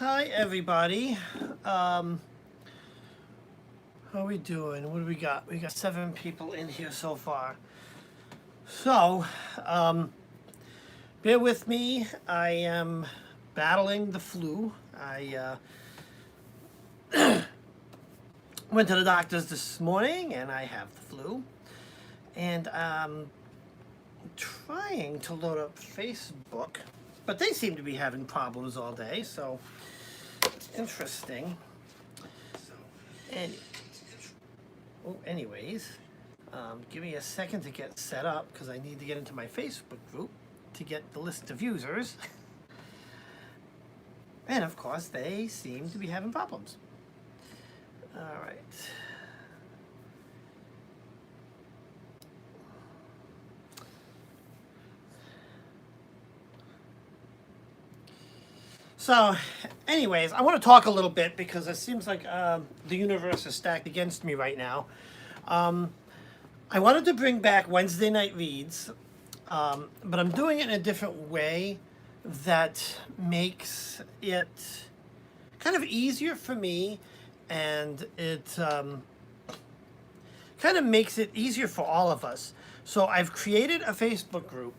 Hi, everybody. How are we doing? What do we got? We got 7 people in here so far. So, bear with me. I am battling the flu. I went to the doctor's this morning and I have the flu. And I'm trying to load up Facebook, but they seem to be having problems all day, so interesting. And anyways, give me a second to get set up because I need to get into my Facebook group to get the list of users. And of course, they seem to be having problems. All right. So, anyways, I want to talk a little bit because it seems like the universe is stacked against me right now. I wanted to bring back Wednesday night reads, but I'm doing it in a different way that makes it kind of easier for me, and it kind of makes it easier for all of us. So I've created a Facebook group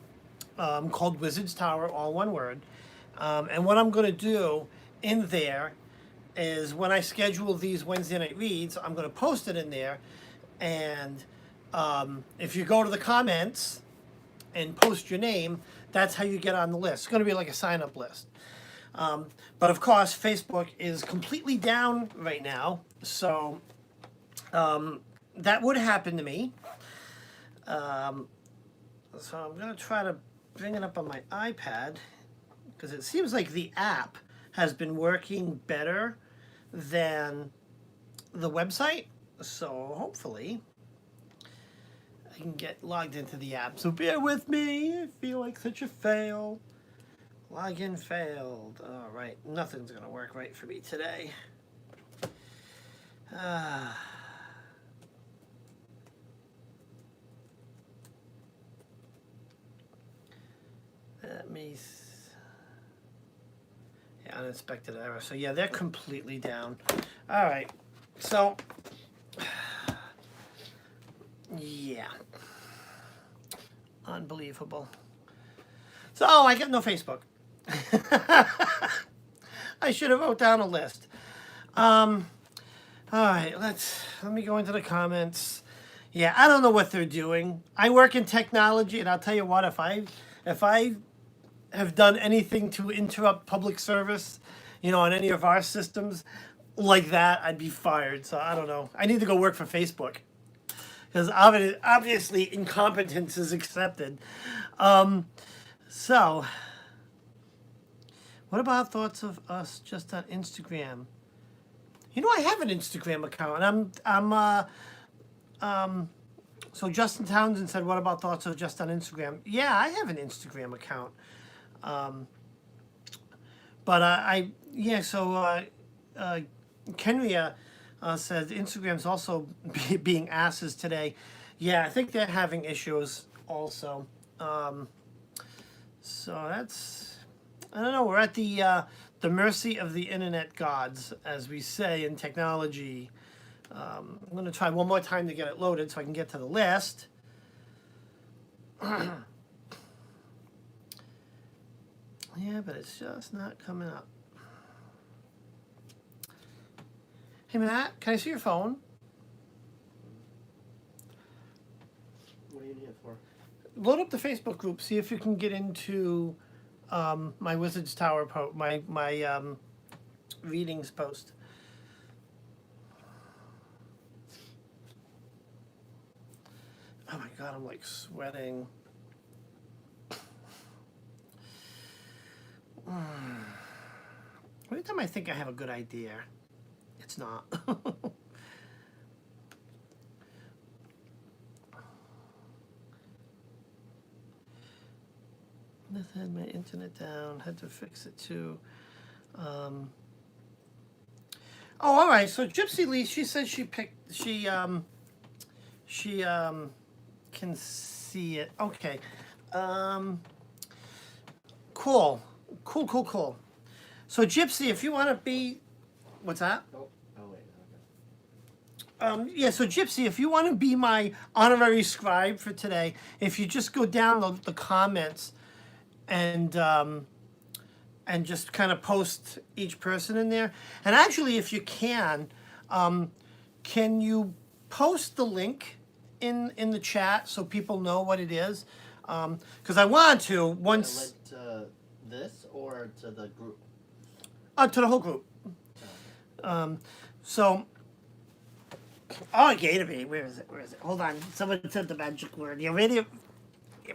called Wizards Tower, all one word. And what I'm going to do in there is when I schedule these Wednesday night reads, I'm going to post it in there. And if you go to the comments and post your name, that's how you get on the list. It's going to be like a sign-up list. But of course, Facebook is completely down right now. So that would happen to me. So I'm going to try to bring it up on my iPad because it seems like the app has been working better than the website. So hopefully I can get logged into the app. So bear with me. I feel like such a fail. Login failed. All right. Nothing's going to work right for me today. Let me... Yeah, unexpected error. So yeah, they're completely down. All right. So... Yeah. Unbelievable. So, I got no Facebook. I should have wrote down a list. All right, let me go into the comments. Yeah, I don't know what they're doing. I work in technology, and I'll tell you what, if I have done anything to interrupt public service, on any of our systems like that, I'd be fired. So I don't know. I need to go work for Facebook because obviously incompetence is accepted. So, what about thoughts of us just on Instagram? I have an Instagram account, and so Justin Townsend said, "What about thoughts of just on Instagram?" Yeah, I have an Instagram account, but Kenria says Instagram's also being asses today. Yeah, I think they're having issues also. So that's, I don't know, we're at the mercy of the internet gods, as we say in technology. I'm going to try one more time to get it loaded so I can get to the list. Yeah, but it's just not coming up. Hey, Matt, can I see your phone? What do you need it for? Load up the Facebook group. See if you can get into my Wizards Tower my readings post. Oh my God, I'm like sweating. Every time I think I have a good idea, it's not. Had my internet down. Had to fix it too. Oh, all right. So Gypsy Lee, she said she can see it. Okay. Cool. So Gypsy, if you want to be, what's that? Oh, oh wait, okay. Yeah, so Gypsy, if you want to be my honorary scribe for today, if you just go down the comments and just kind of post each person in there. And actually, if you can you post the link in the chat so people know what it is? Because I want to A once link to this or to the group? to the whole group. Oh. So, oh, Gatorade, where is it? Where is it? Hold on, someone said the magic word. The iridium,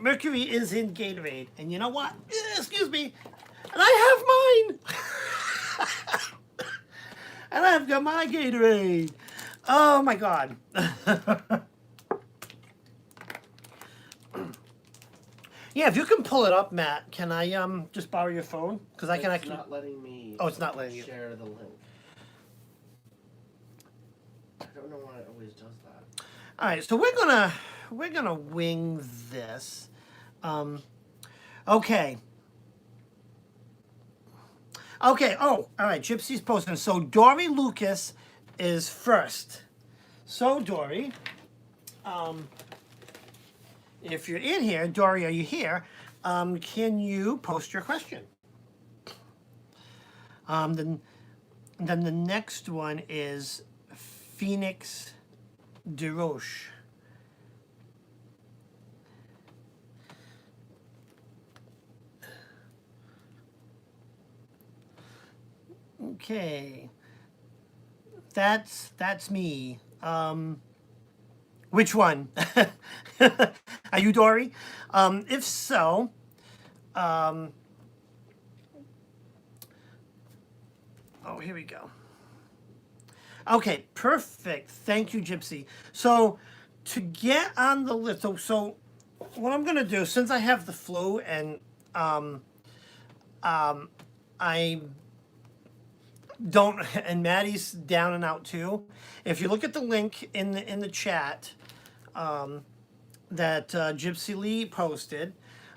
mercury is in Gatorade, and you know what? Excuse me, and I have mine, and I've got my Gatorade. Oh my God. Yeah, if you can pull it up, Matt, can I just borrow your phone? Because I can It's actually. not letting me. Oh, it's not letting you. Share the link. I don't know why it always does that. All right, so we're gonna wing this. Okay. Okay. Oh, all right. Gypsy's posting. So Dory Lucas is first. So Dory, if you're in here, Dory, are you here? Can you post your question? Then the next one is Phoenix DeRoche. Okay, that's me. Which one? Are you Dory? If so, oh, here we go. Okay, perfect. Thank you, Gypsy. So, to get on the list, so what I'm gonna do, since I have the flu and I don't, and Maddie's down and out too. If you look at the link in the chat that Gypsy Lee posted,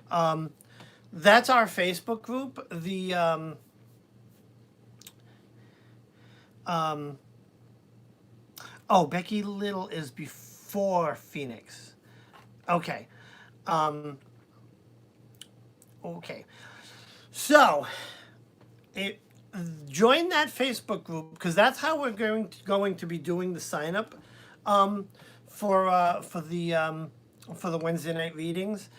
that's our Facebook group. The oh, Becky Little is before Phoenix. Okay. Okay. So, join that Facebook group because that's how we're going to be doing the sign up for the Wednesday night readings.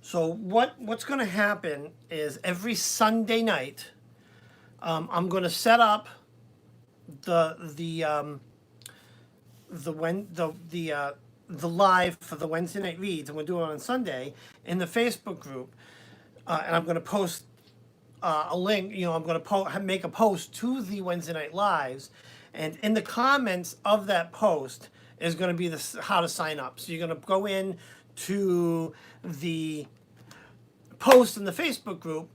So what's going to happen is every Sunday night, I'm going to set up the live for the Wednesday night reads, and we'll do it on Sunday in the Facebook group, and I'm going to post a link. You know, I'm going to make a post to the Wednesday night lives, and in the comments of that post is going to be how to sign up. So you're going to go in to the post in the Facebook group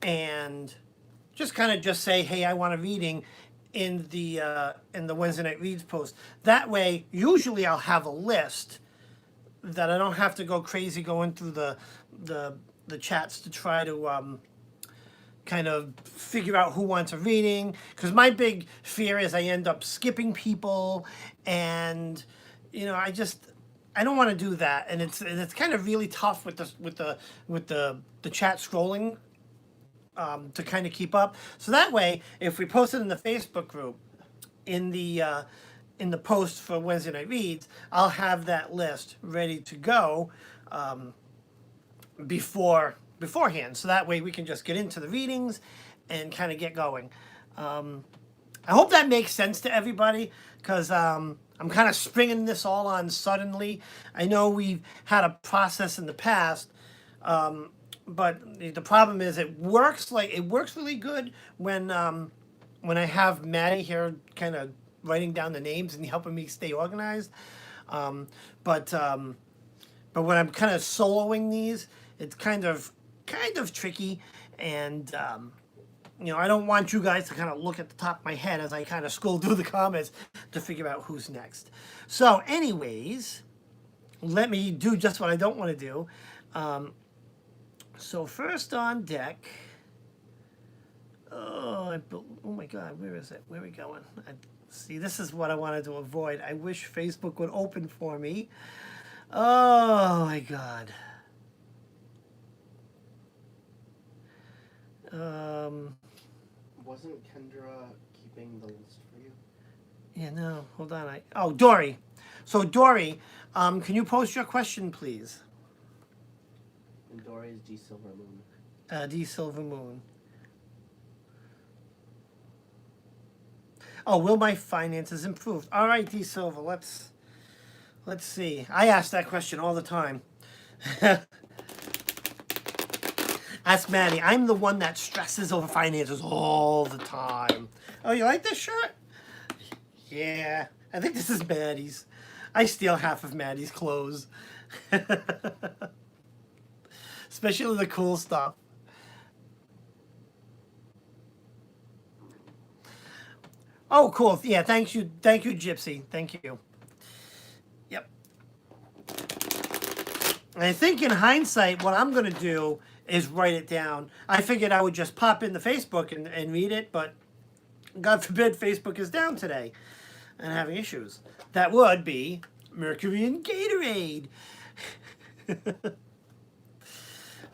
and just kind of say, hey, I want a reading in the Wednesday night reads post. That way, usually I'll have a list that I don't have to go crazy going through the chats to try to kind of figure out who wants a reading. Because my big fear is I end up skipping people, and you know, I don't want to do that, and it's kind of really tough with the chat scrolling to kind of keep up. So that way, if we post it in the Facebook group, in the post for Wednesday night reads, I'll have that list ready to go beforehand. So that way we can just get into the readings and kind of get going. I hope that makes sense to everybody because I'm kind of springing this all on suddenly. I know we've had a process in the past. But the problem is it works really good when I have Maddie here kind of writing down the names and helping me stay organized. But when I'm kind of soloing these, it's kind of tricky, and you know, I don't want you guys to kind of look at the top of my head as I kind of scroll through the comments to figure out who's next. So, anyways, let me do just what I don't want to do. So first on deck Oh my God, where is it? Where are we going? See, this is what I wanted to avoid. I wish Facebook would open for me. Oh my God. Wasn't Kendra keeping the list for you? Yeah, no, hold on. Oh, Dory. So Dory, can you post your question, please? And Dory's D Silver Moon. D Silver Moon. Oh, will my finances improve? All right, D Silver. Let's see. I ask that question all the time. Ask Maddie. I'm the one that stresses over finances all the time. Oh, you like this shirt? Yeah, I think this is Maddie's. I steal half of Maddie's clothes. Especially the cool stuff. Oh, cool. Yeah, thank you, Gypsy. Thank you. Yep. And I think in hindsight, what I'm gonna do is write it down. I figured I would just pop into Facebook and read it, but God forbid Facebook is down today and having issues. That would be Mercury and Gatorade.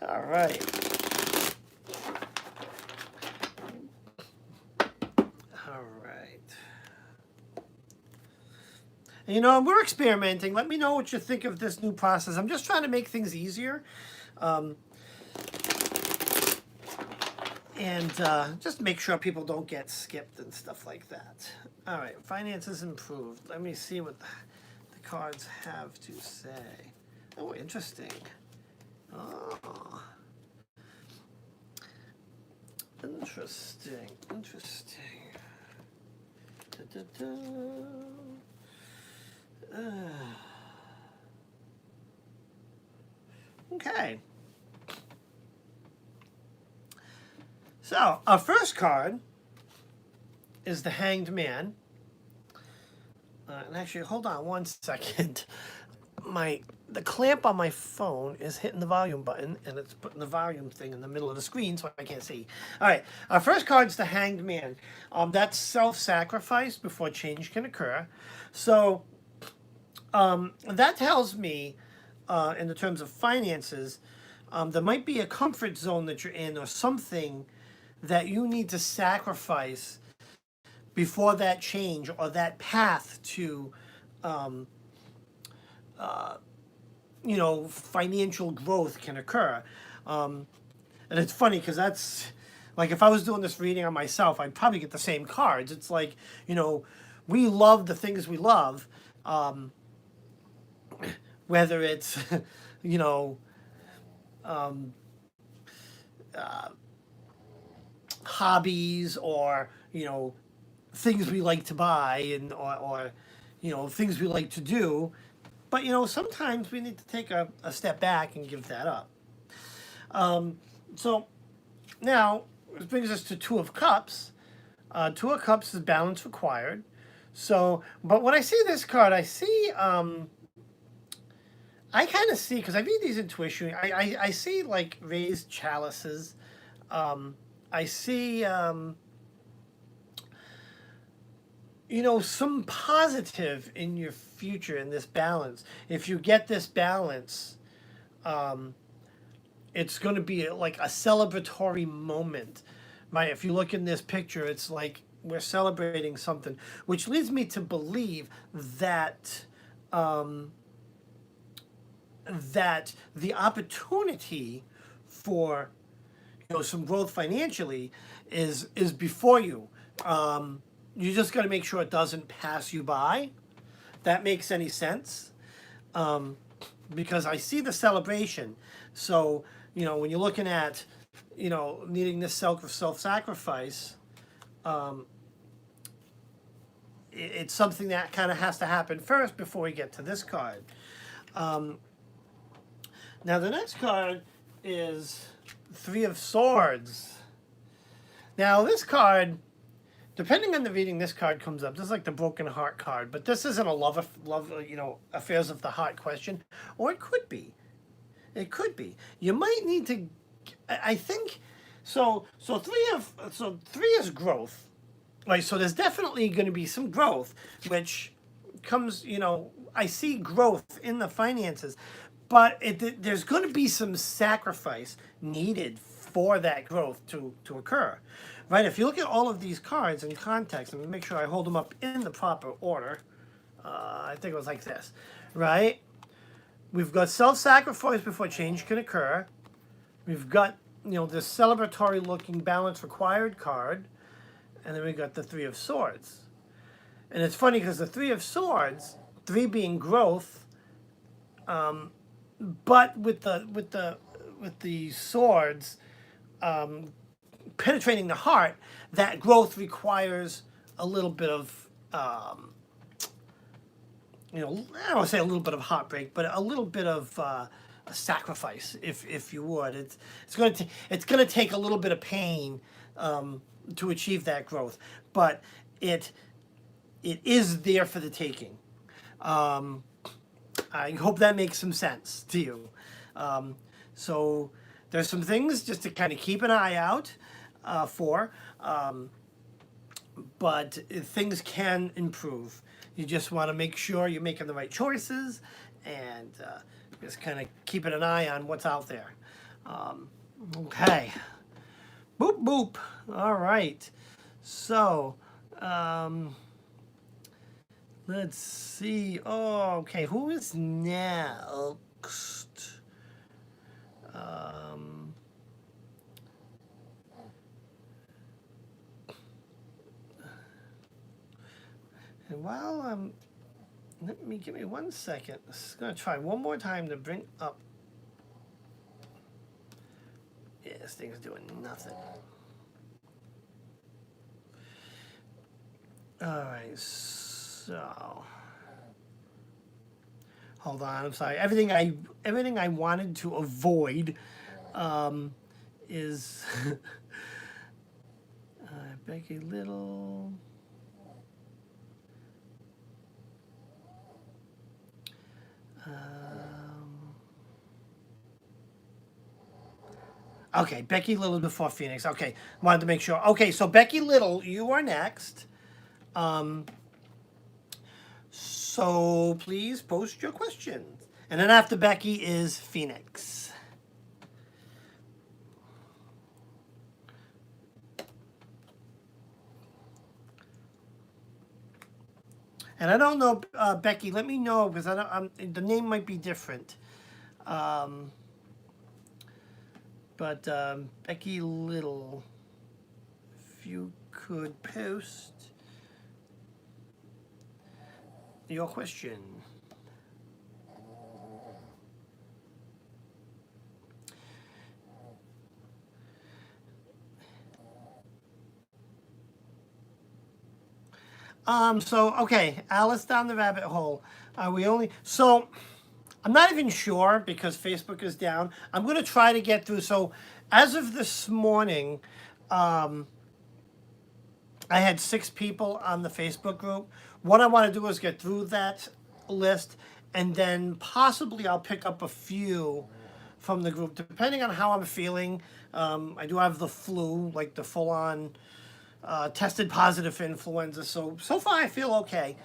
All right. All right. And, you know, we're experimenting. Let me know what you think of this new process. I'm just trying to make things easier. And just make sure people don't get skipped and stuff like that. All right, finances improved. Let me see what the cards have to say. Oh, interesting. Oh. Interesting. Da, da, da. Okay. So, our first card is the Hanged Man. And actually, hold on one second. The clamp on my phone is hitting the volume button, and it's putting the volume thing in the middle of the screen, so I can't see. All right, our first card is the Hanged Man. That's self-sacrifice before change can occur. So that tells me, in the terms of finances, there might be a comfort zone that you're in, or something that you need to sacrifice before that change or that path to financial growth can occur. And it's funny because that's like, if I was doing this reading on myself, I'd probably get the same cards. It's like, we love the things we love, whether it's hobbies, or things we like to buy, and or things we like to do. But sometimes we need to take a step back and give that up. So now this brings us to Two of Cups. Two of Cups is balance required. So, but when I see this card, I see I kind of see, because I read these intuition, I see like raised chalices. I see some positive in your future in this balance. If you get this balance, it's going to be like a celebratory moment. Right? If you look in this picture, it's like we're celebrating something, which leads me to believe that that the opportunity for some growth financially is before you. You just got to make sure it doesn't pass you by. That makes any sense, because I see the celebration. So when you're looking at needing this self-sacrifice, it's something that kind of has to happen first before we get to this card. Now the next card is Three of Swords. Now this card, depending on the reading, this card comes up. This is like the broken heart card, but this isn't a love, affairs of the heart question, or it could be. It could be. You might need to. I think So three is growth, right? So there's definitely going to be some growth, which comes, I see growth in the finances, but there's going to be some sacrifice needed for that growth to occur, right? If you look at all of these cards in context, and make sure I hold them up in the proper order. I think it was like this, right? We've got self-sacrifice before change can occur. We've got, this celebratory looking balance required card. And then we got the Three of Swords. And it's funny because the Three of Swords, three being growth, but with the swords penetrating the heart, that growth requires a little bit of I don't want to say a little bit of heartbreak, but a little bit of a sacrifice, if you would. It's going to take a little bit of pain to achieve that growth, but it is there for the taking. I hope that makes some sense to you. So there's some things just to kind of keep an eye out for, but things can improve. You just want to make sure you're making the right choices and just kind of keeping an eye on what's out there. Okay. Boop, boop. All right. So, let's see. Oh, okay. Who is next? And while give me 1 second. I'm just gonna try one more time to bring up. Yeah, this thing's doing nothing. All right, so hold on. I'm sorry. Everything I wanted to avoid is Becky Little. Okay, Becky Little before Phoenix. Okay, wanted to make sure. Okay, so Becky Little, you are next. So please post your questions. And then after Becky is Phoenix. And I don't know, Becky, let me know because the name might be different. But Becky Little, if you could post your question. So okay, Alice down the rabbit hole. So I'm not even sure because Facebook is down. I'm gonna try to get through. So as of this morning, I had 6 people on the Facebook group. What I want to do is get through that list, and then possibly I'll pick up a few from the group, depending on how I'm feeling. I do have the flu, like the full-on tested positive for influenza. So far I feel okay.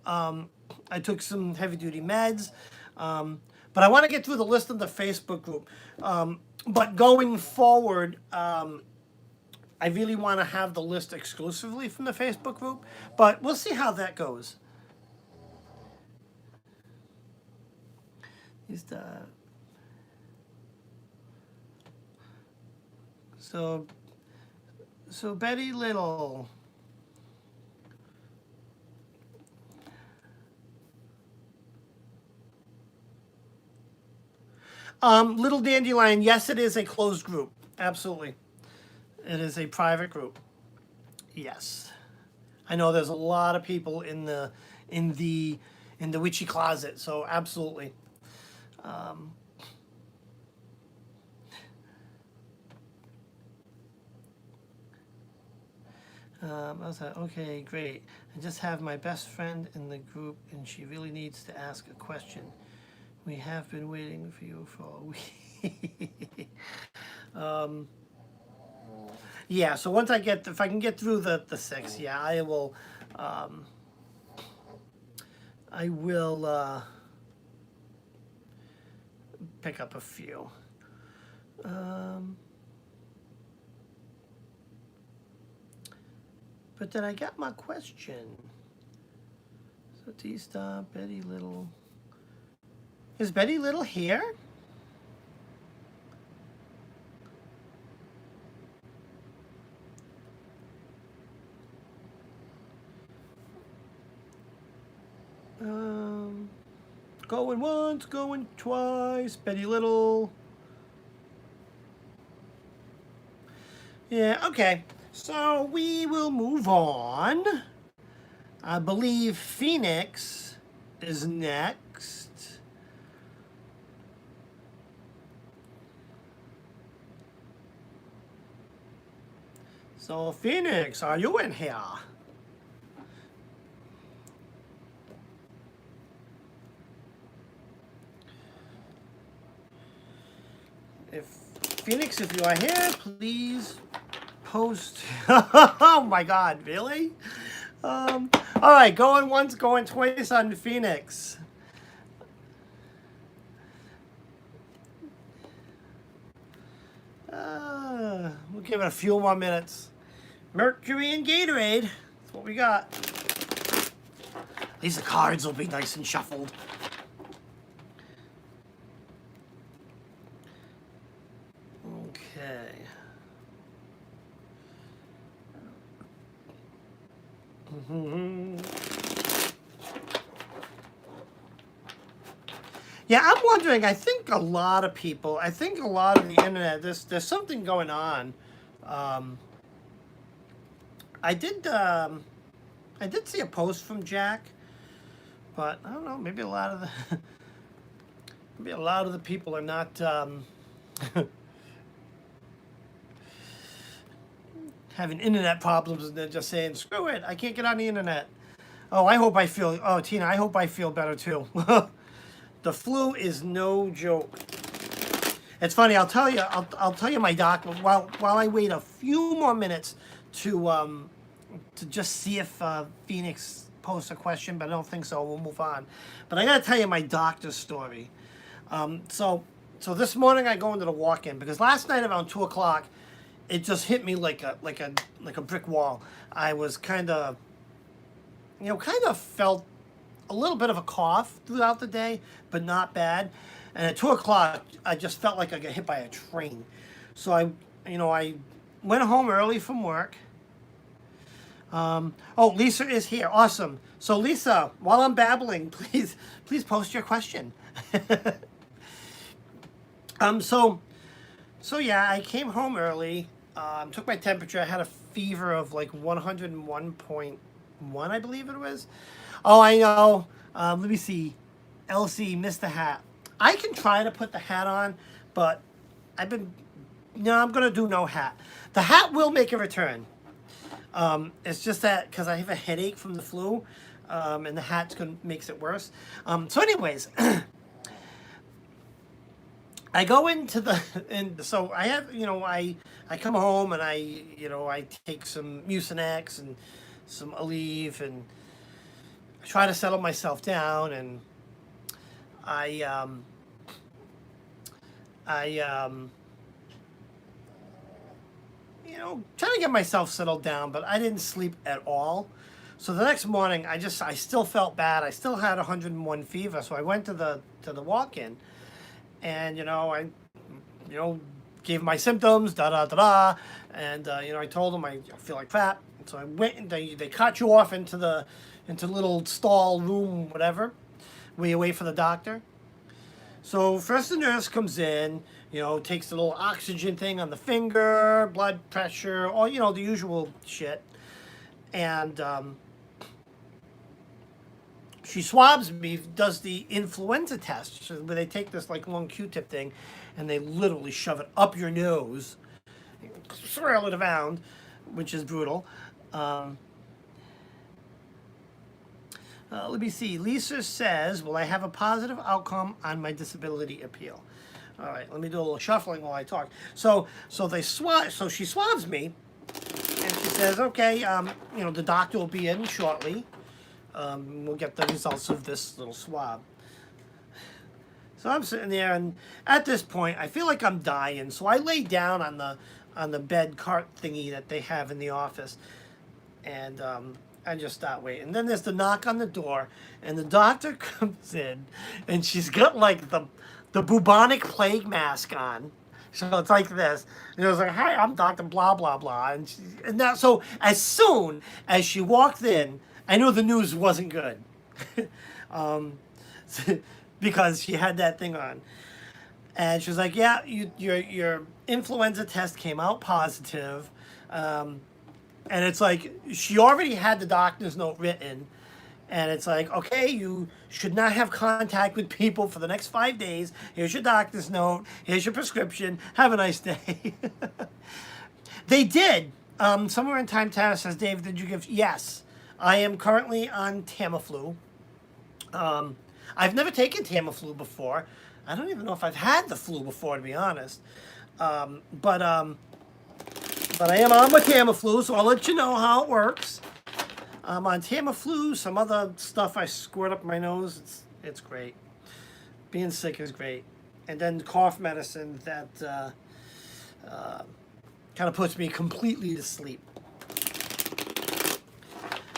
I took some heavy-duty meds, but I want to get through the list of the Facebook group. But going forward, I really want to have the list exclusively from the Facebook group, but we'll see how that goes. So Betty Little. Little Dandelion, yes, it is a closed group. Absolutely. It is a private group. Yes. I know there's a lot of people in the witchy closet, so absolutely. I was like, okay, great. I just have my best friend in the group, and she really needs to ask a question. We have been waiting for you for a week. Yeah, so once I get, if I can get through the 6, yeah, I will, pick up a few. But then I got my question. So T-Star, Betty Little. Is Betty Little here? Going once, going twice. Betty Little. Yeah, okay. So we will move on. I believe Phoenix is next. So Phoenix, are you in here? If Phoenix, if you are here, please post. Oh my God, really? All right, going once, going twice on Phoenix. We'll give it a few more minutes. Mercury and Gatorade. That's what we got. At least the cards will be nice and shuffled. Okay. Yeah, I'm wondering. I think a lot of people. I think a lot of the internet. There's something going on. I did see a post from Jack, but I don't know. Maybe a lot of the people are not having internet problems, and they're just saying, "Screw it, I can't get on the internet." Oh, Tina, I hope I feel better too. The flu is no joke. It's funny. I'll tell you my doctor. While I wait a few more minutes to just see if Phoenix posts a question, but I don't think so. We'll move on. But I gotta tell you my doctor's story. So this morning I go into the walk-in because last night around 2 o'clock, it just hit me like a brick wall. I was kind of felt a little bit of a cough throughout the day, but not bad. And at 2 o'clock, I just felt like I got hit by a train. So I went home early from work. Oh, Lisa is here. Awesome. So Lisa, while I'm babbling, please post your question. So yeah, I came home early. Took my temperature. I had a fever of like 101.1, I believe it was. Oh, I know. Let me see. LC missed the hat. I can try to put the hat on, but I'm gonna do no hat. The hat will make a return. It's just that because I have a headache from the flu, and the hat makes it worse. So anyways, I go into and so I have, I come home and I take some Mucinex and some Aleve and I try to settle myself down, and I trying to get myself settled down, but I didn't sleep at all. So the next morning, I still felt bad. I still had 101 fever, so I went to the walk-in, and I gave my symptoms, and I told them I feel like crap. So I went and they cut you off into little stall room, whatever, where you wait for the doctor. So first the nurse comes in, takes the little oxygen thing on the finger, blood pressure, all the usual shit, and she swabs me, does the influenza test, where they take this like long Q-tip thing, and they literally shove it up your nose, swirl it around, which is brutal. Let me see. Lisa says, will I have a positive outcome on my disability appeal? All right, let me do a little shuffling while I talk. So she swabs me, says, okay, you know, the doctor will be in shortly. We'll get the results of this little swab. So I'm sitting there, and at this point, I feel like I'm dying. So I lay down on the bed cart thingy that they have in the office, and I just start waiting. And then there's the knock on the door, and the doctor comes in, and she's got like the bubonic plague mask on. So it's like this. And it was like, hi, I'm Dr. Blah, blah, blah. And that, so as soon as she walked in, I knew the news wasn't good. Because she had that thing on. And she was like, yeah, your influenza test came out positive. And it's like, she already had the doctor's note written. And it's like, okay, you should not have contact with people for the next 5 days. Here's your doctor's note. Here's your prescription. Have a nice day. They did. Somewhere in Time Tana says, Dave, did you give? Yes. I am currently on Tamiflu. I've never taken Tamiflu before. I don't even know if I've had the flu before, to be honest. But I am on my Tamiflu, so I'll let you know how it works. I'm on Tamiflu, some other stuff I squirt up my nose. It's great. Being sick is great. And then cough medicine that kind of puts me completely to sleep.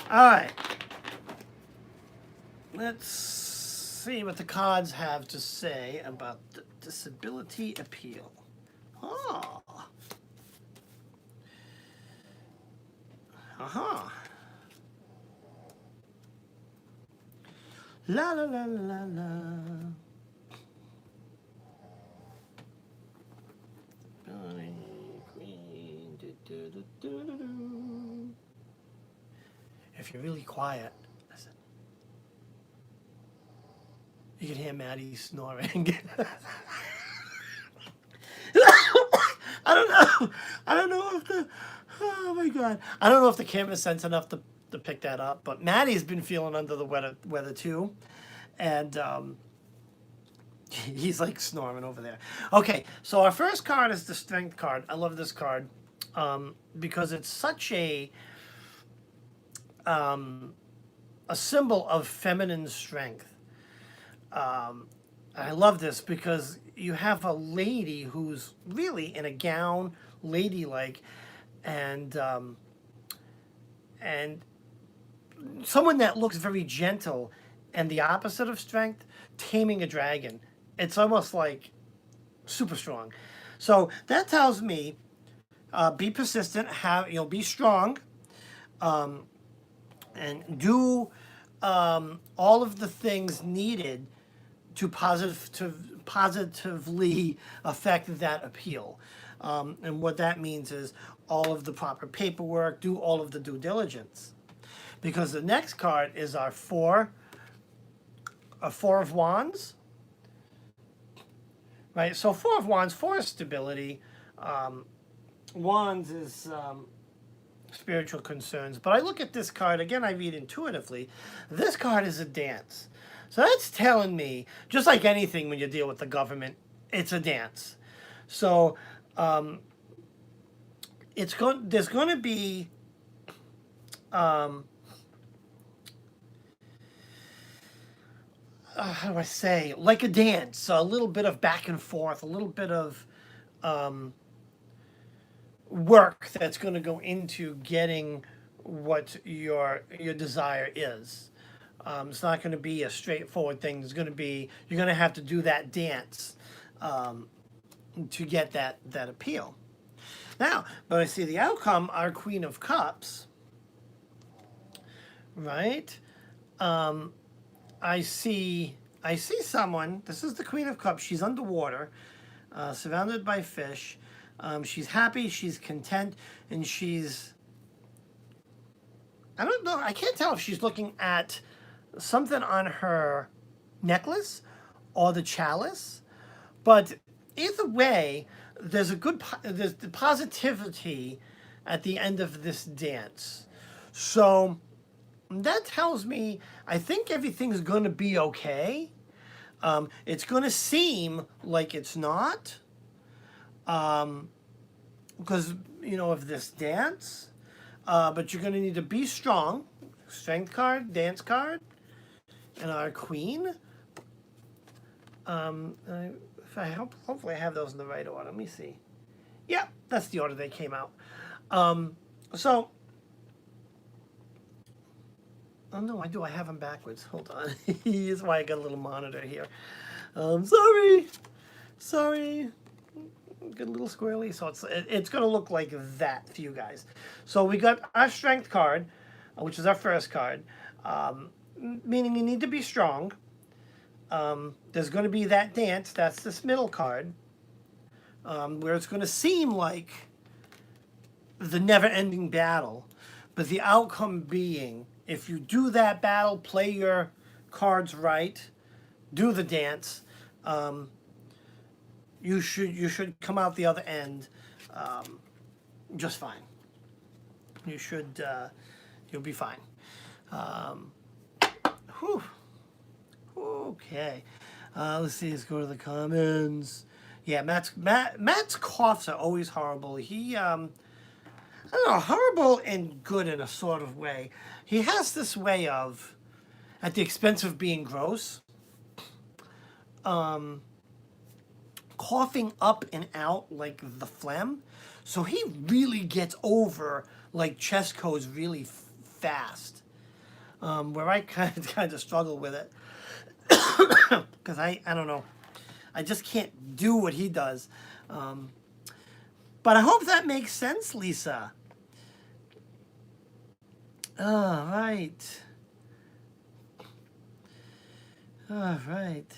All right. Let's see what the cards have to say about the disability appeal. Oh. Uh-huh. La la la la la. Queen. If you're really quiet, listen. You can hear Maddie snoring. I don't know if the. Oh my God. I don't know if the camera's sense enough to pick that up, but Maddie's been feeling under the weather too, and he's like snoring over there. Okay, so our first card is the Strength card. I love this card because it's such a symbol of feminine strength. I love this because you have a lady who's really in a gown, ladylike, and someone that looks very gentle, and the opposite of strength, taming a dragon. It's almost like super strong. So that tells me, be persistent, be strong, and do all of the things needed to positively affect that appeal. And what that means is all of the proper paperwork, do all of the due diligence. Because the next card is our Four of Wands. Right, so Four of Wands, four is stability. Wands is spiritual concerns. But I look at this card, again, I read intuitively. This card is a dance. So that's telling me, just like anything when you deal with the government, it's a dance. So there's going to be how do I say, like a dance, a little bit of back and forth, a little bit of work that's going to go into getting what your desire is. It's not going to be a straightforward thing. It's going to be, you're going to have to do that dance to get that appeal. Now, but I see the outcome, our Queen of Cups, right? I see someone, this is the Queen of Cups, she's underwater, surrounded by fish. She's happy, she's content, and she's, I don't know, I can't tell if she's looking at something on her necklace or the chalice, but either way, there's the positivity at the end of this dance. So that tells me I think everything's going to be okay. It's going to seem like it's not, because of this dance. but you're going to need to be strong. Strength card, dance card, and our queen. If I hopefully I have those in the right order. Let me see. Yeah, that's the order they came out. So, oh no, I do. I have them backwards. Hold on. Here's why I got a little monitor here. Sorry. Get a little squirrely, so it's going to look like that for you guys. So we got our strength card, which is our first card, meaning you need to be strong. There's going to be that dance. That's this middle card, where it's going to seem like the never-ending battle, but the outcome being, if you do that battle, play your cards right, do the dance, you should come out the other end just fine. You'll be fine. Whew. Okay. Let's see. Let's go to the comments. Yeah, Matt's coughs are always horrible. He I don't know, horrible and good in a sort of way. He has this way of, at the expense of being gross, coughing up and out like the phlegm. So he really gets over like chest codes really fast. Where I kind of struggle with it. Because I don't know. I just can't do what he does. But I hope that makes sense, Lisa. All right. All right.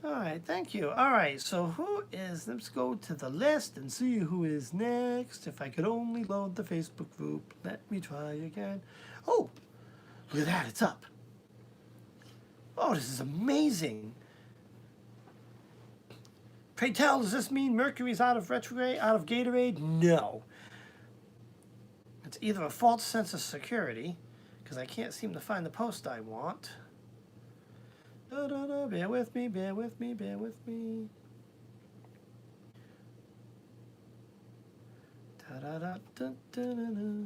All right, thank you. All right, so let's go to the list and see who is next. If I could only load the Facebook group. Let me try again. Oh, look at that, it's up. Oh, this is amazing. Pray tell, does this mean Mercury's out of retrograde, out of Gatorade? No. It's either a false sense of security, because I can't seem to find the post I want. Bear with me, bear with me, bear with me. Da-da-da-da-da-da.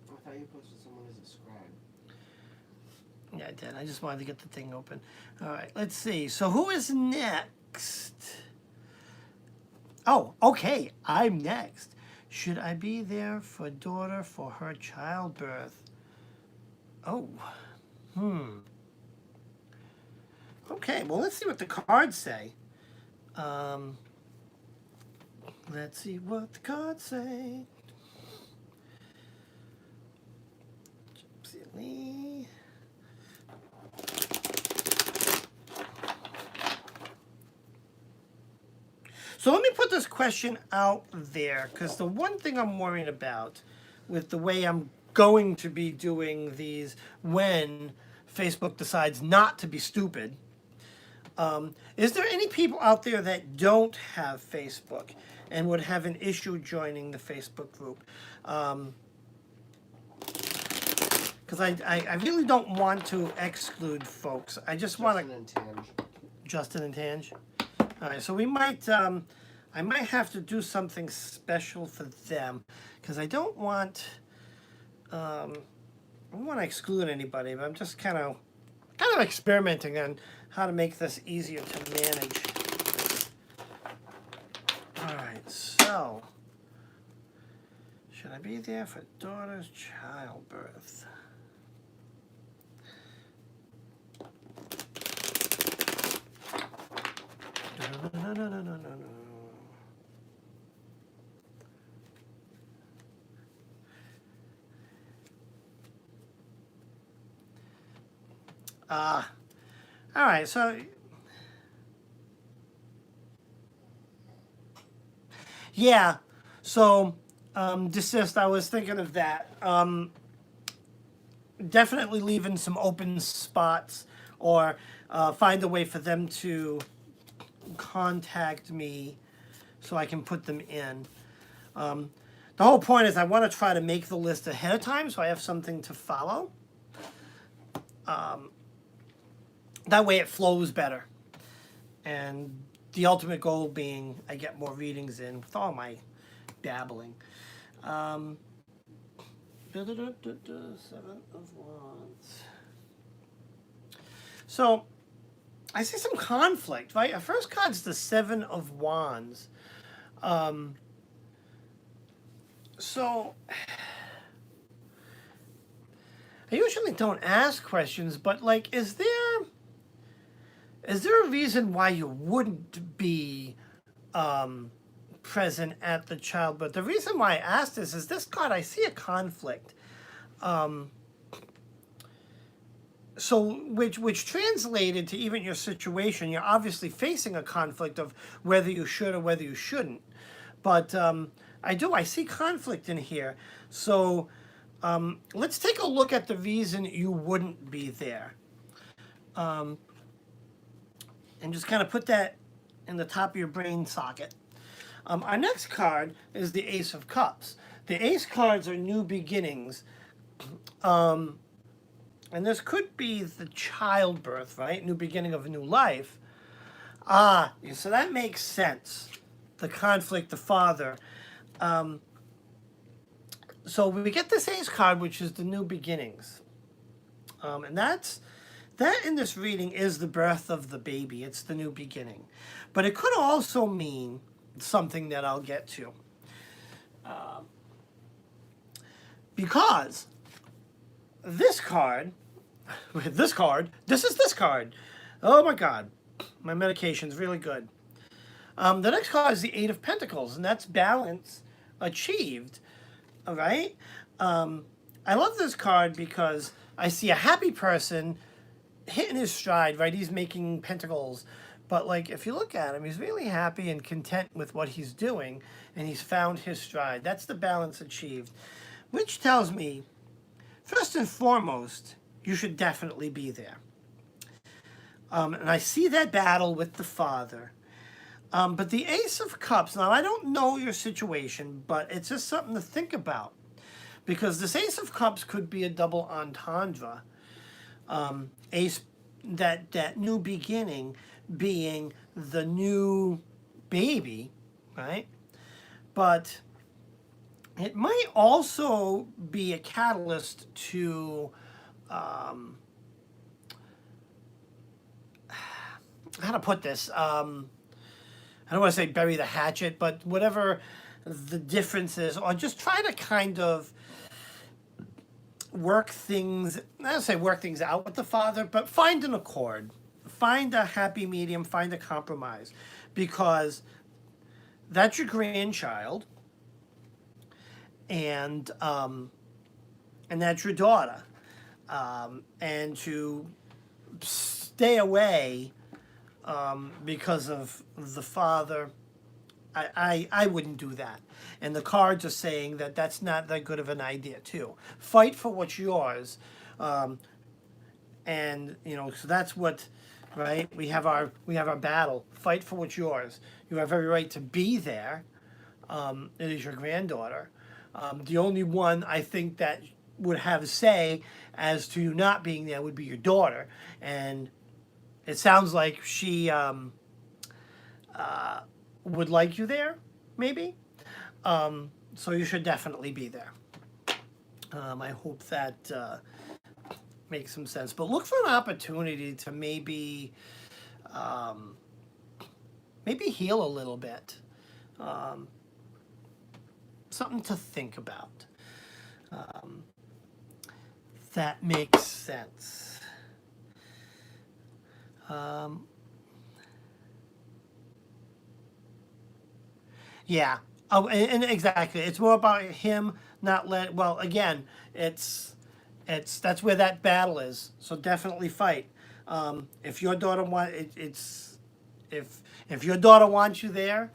I thought you posted someone as a scribe. Yeah, I did. I just wanted to get the thing open. All right, let's see. So who is next? Oh, okay. I'm next. Should I be there for daughter for her childbirth? Oh, Okay, well, let's see what the cards say. Let's see what the cards say. Gypsy. So let me put this question out there, because the one thing I'm worried about with the way I'm going to be doing these when Facebook decides not to be stupid, is there any people out there that don't have Facebook and would have an issue joining the Facebook group? Because I really don't want to exclude folks. I just want to... Justin and Tange. All right, so we might, I might have to do something special for them, because I don't want, I don't want to exclude anybody, but I'm just kind of experimenting on how to make this easier to manage. All right, so, should I be there for daughter's childbirth? No. All right, so yeah, so desist. I was thinking of that. Definitely leaving some open spots, or find a way for them to contact me so I can put them in. The whole point is I want to try to make the list ahead of time so I have something to follow. that way it flows better. And the ultimate goal being I get more readings in with all my babbling. Seven of Wands. So I see some conflict, right? Our first card's the Seven of Wands. So I usually don't ask questions, but like, is there a reason why you wouldn't be present at the childbirth? The reason why I asked this is this card, I see a conflict. So which translated to even your situation, you're obviously facing a conflict of whether you should or whether you shouldn't. But I see conflict in here. So let's take a look at the reason you wouldn't be there. And just kind of put that in the top of your brain socket. Our next card is the Ace of Cups. The Ace cards are new beginnings. And this could be the childbirth, right? New beginning of a new life. So that makes sense. The conflict, the father. So we get this Ace card, which is the new beginnings. And that in this reading is the birth of the baby. It's the new beginning. But it could also mean something that I'll get to. Because this card, this is this card. Oh my God, my medication's really good. The next card is the Eight of Pentacles, and that's balance achieved. All right. I love this card because I see a happy person hitting his stride. Right, he's making pentacles, but like if you look at him, he's really happy and content with what he's doing, and he's found his stride. That's the balance achieved, which tells me, first and foremost, you should definitely be there. And I see that battle with the father. But the Ace of Cups, now I don't know your situation, but it's just something to think about. Because this Ace of Cups could be a double entendre. Ace, that new beginning being the new baby, right? But it might also be a catalyst to, how to put this, I don't want to say bury the hatchet, but whatever the difference is, or just try to kind of work things, I don't say work things out with the father, but find an accord, find a happy medium, find a compromise, because that's your grandchild, and that's your daughter, and to stay away because of the father, I wouldn't do that. And the cards are saying that that's not that good of an idea too. Fight for what's yours, and so that's what, right? We have our battle. Fight for what's yours. You have every right to be there. It is your granddaughter. The only one I think that would have a say as to you not being there would be your daughter, and it sounds like she would like you there, maybe. So you should definitely be there. I hope that makes some sense. But look for an opportunity to maybe heal a little bit. Something to think about. That makes sense. Yeah. Oh, and exactly. It's more about him not let. Well, again, that's where that battle is. So definitely fight. If your daughter if your daughter wants you there,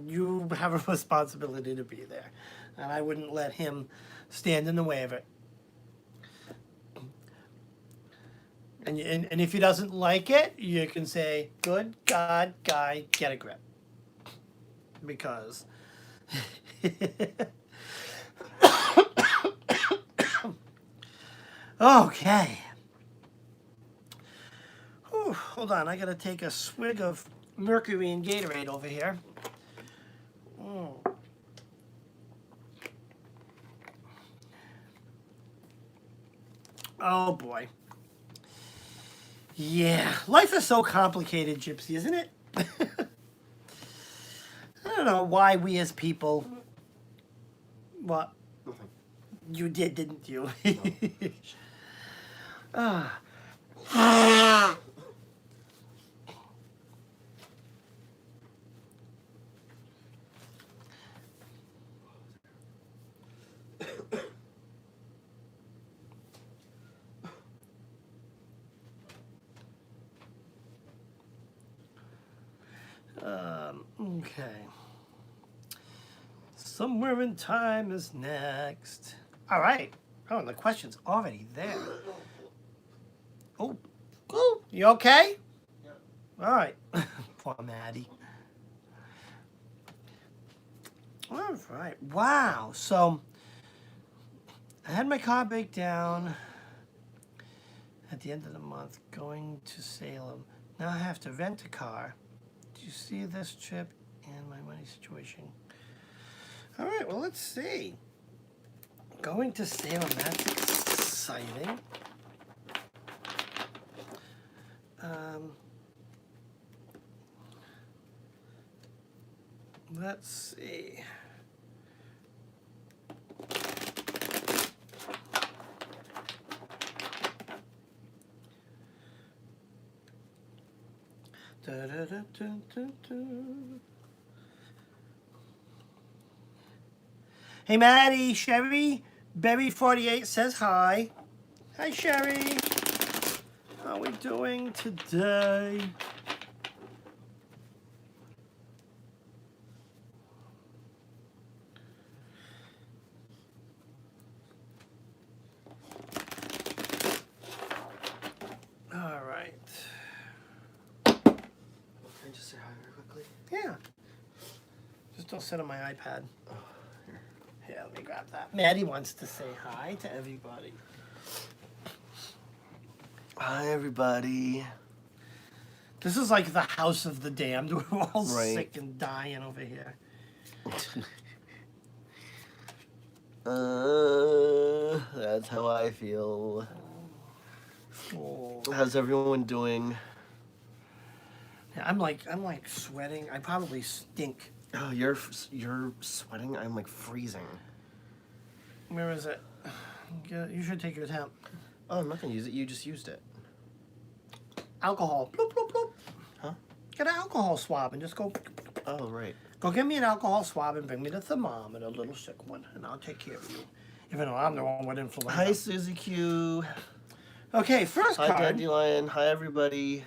you have a responsibility to be there, and I wouldn't let him stand in the way of it. And if he doesn't like it, you can say, "Good God, guy, get a grip," because. Okay. hold on, I gotta take a swig of Mercury and Gatorade over here. Oh boy. Yeah, life is so complicated, Gypsy, isn't it? I don't know why we as people. What? Nothing. You didn't you? No. Ah. Okay. Somewhere in Time is next. All right. Oh, and the question's already there. Oh, cool. You okay? Yeah. All right. Poor Maddie. All right. Wow. So I had my car break down at the end of the month going to Salem. Now I have to rent a car. Do you see this trip and my money situation? All right, well, let's see. Going to Salem, that's exciting. Let's see. Hey, Maddie, Sherry, Berry48 says hi. Hi, Sherry. How are we doing today? All right. Can I just say hi very quickly? Yeah. Just don't sit on my iPad. Oh, here. Yeah, let me grab that. Maddie wants to say hi to everybody. Hi, everybody. This is like the house of the damned. We're all Right. sick and dying over here. That's how I feel. Oh. How's everyone doing? Yeah, I'm like sweating. I probably stink. Oh, you're sweating. I'm like freezing. Where is it? You should take your temp. Oh, I'm not gonna use it. You just used it. Alcohol. Bloop, bloop, bloop. Huh? Get an alcohol swab and just go. Oh, right. Go get me an alcohol swab and bring me the thermometer, a little sick one, and I'll take care of you. Even though I'm the one with influenza. Hi, Susie Q. Okay, first Hi, card. Dandelion. Hi, everybody.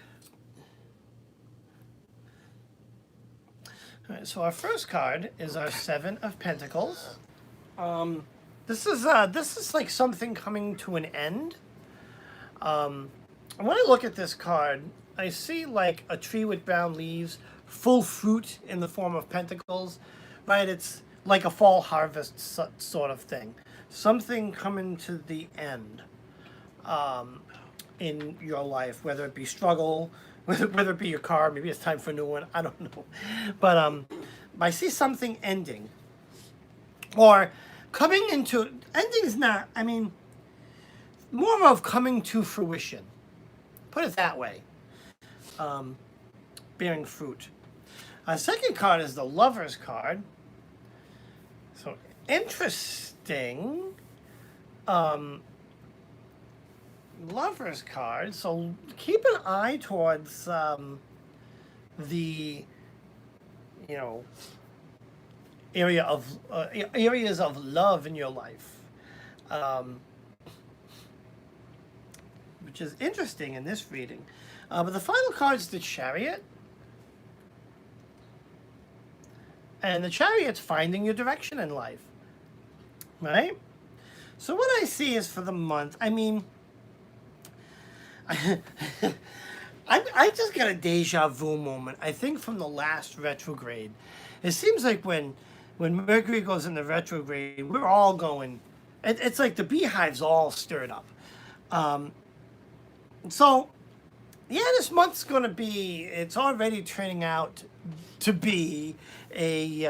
All right, so our first card is our Seven of Pentacles. This is like something coming to an end. And when I look at this card, I see like a tree with brown leaves, full fruit in the form of pentacles, right? It's like a fall harvest sort of thing. Something coming to the end in your life, whether it be struggle, whether it be your car, maybe it's time for a new one, I don't know. But I see something ending. Or coming into, ending is not, I mean, more of coming to fruition. Put it that way. Bearing fruit. Second card is the Lover's card. So interesting. Lover's card. So keep an eye towards the, you know, areas of love in your life, which is interesting in this reading. But the final card is the Chariot. And the Chariot's finding your direction in life, right? So what I see is for the month, I mean, I just got a deja vu moment, I think, from the last retrograde. It seems like when Mercury goes into retrograde, we're all going, it's like the beehive's all stirred up. So yeah, this month's going to be, it's already turning out to be a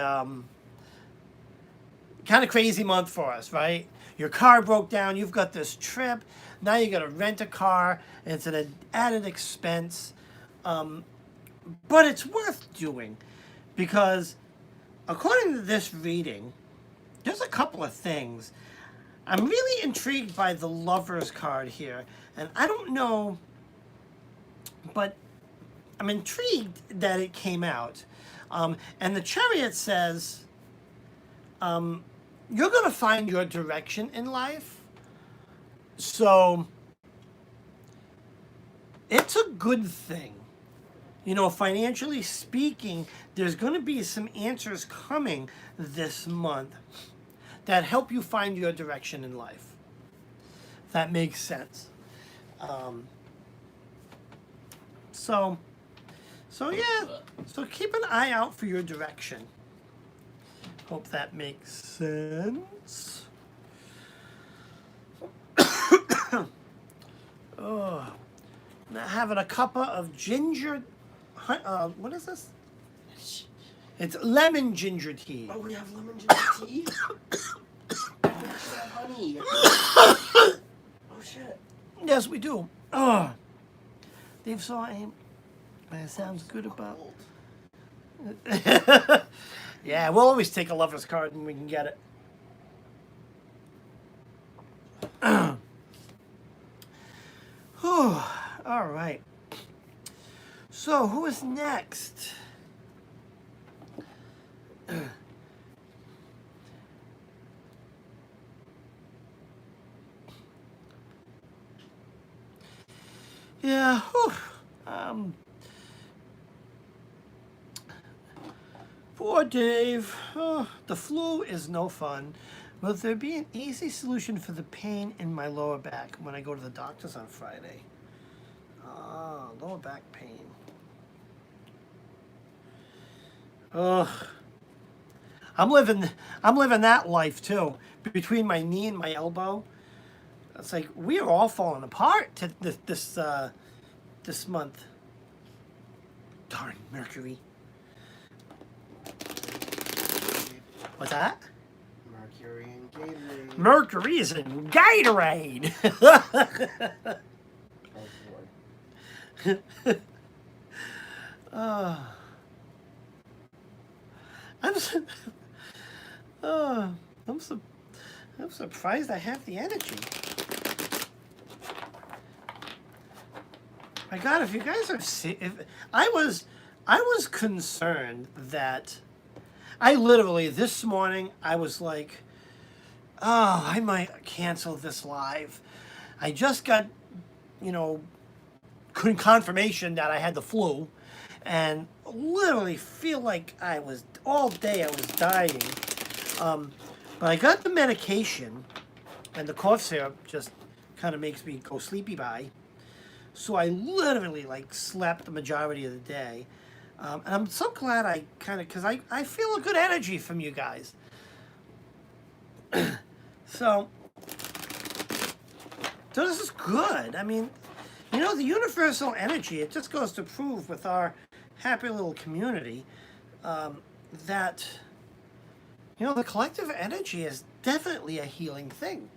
kind of crazy month for us, right? Your car broke down, you've got this trip, now you got to rent a car, and it's an added expense. But it's worth doing because, according to this reading, there's a couple of things. I'm really intrigued by the Lover's card here, and I don't know, but I'm intrigued that it came out. And the Chariot says, you're going to find your direction in life. So, it's a good thing. You know, financially speaking, there's going to be some answers coming this month that help you find your direction in life. If that makes sense. So yeah. So keep an eye out for your direction. Hope that makes sense. Oh, now having a cuppa of ginger. What is this? It's lemon ginger tea. Oh, we have lemon ginger tea? I think we should have honey. Oh, shit. Yes, we do. Oh, they've saw aim. That sounds good about. Yeah, we'll always take a Lover's card when we can get it. Whew. All right. So, who is next? Yeah. Whew. Poor Dave. Oh, the flu is no fun. Will there be an easy solution for the pain in my lower back when I go to the doctor's on Friday? Ah, lower back pain. Ugh. I'm living that life too. Between my knee and my elbow, it's like we are all falling apart this month. Darn Mercury. What's that? Mercury and Gatorade. Mercury is in Gatorade. Oh, boy. I'm surprised I have the energy. My God, if you guys are if I was concerned that I literally this morning I was like, oh, I might cancel this live. I just got, confirmation that I had the flu, and literally feel like all day I was dying. But I got the medication, and the cough syrup just kind of makes me go sleepy by. So I literally slept the majority of the day. And I'm so glad I because I feel a good energy from you guys. So this is good. I mean, the universal energy, it just goes to prove with our happy little community that, the collective energy is definitely a healing thing.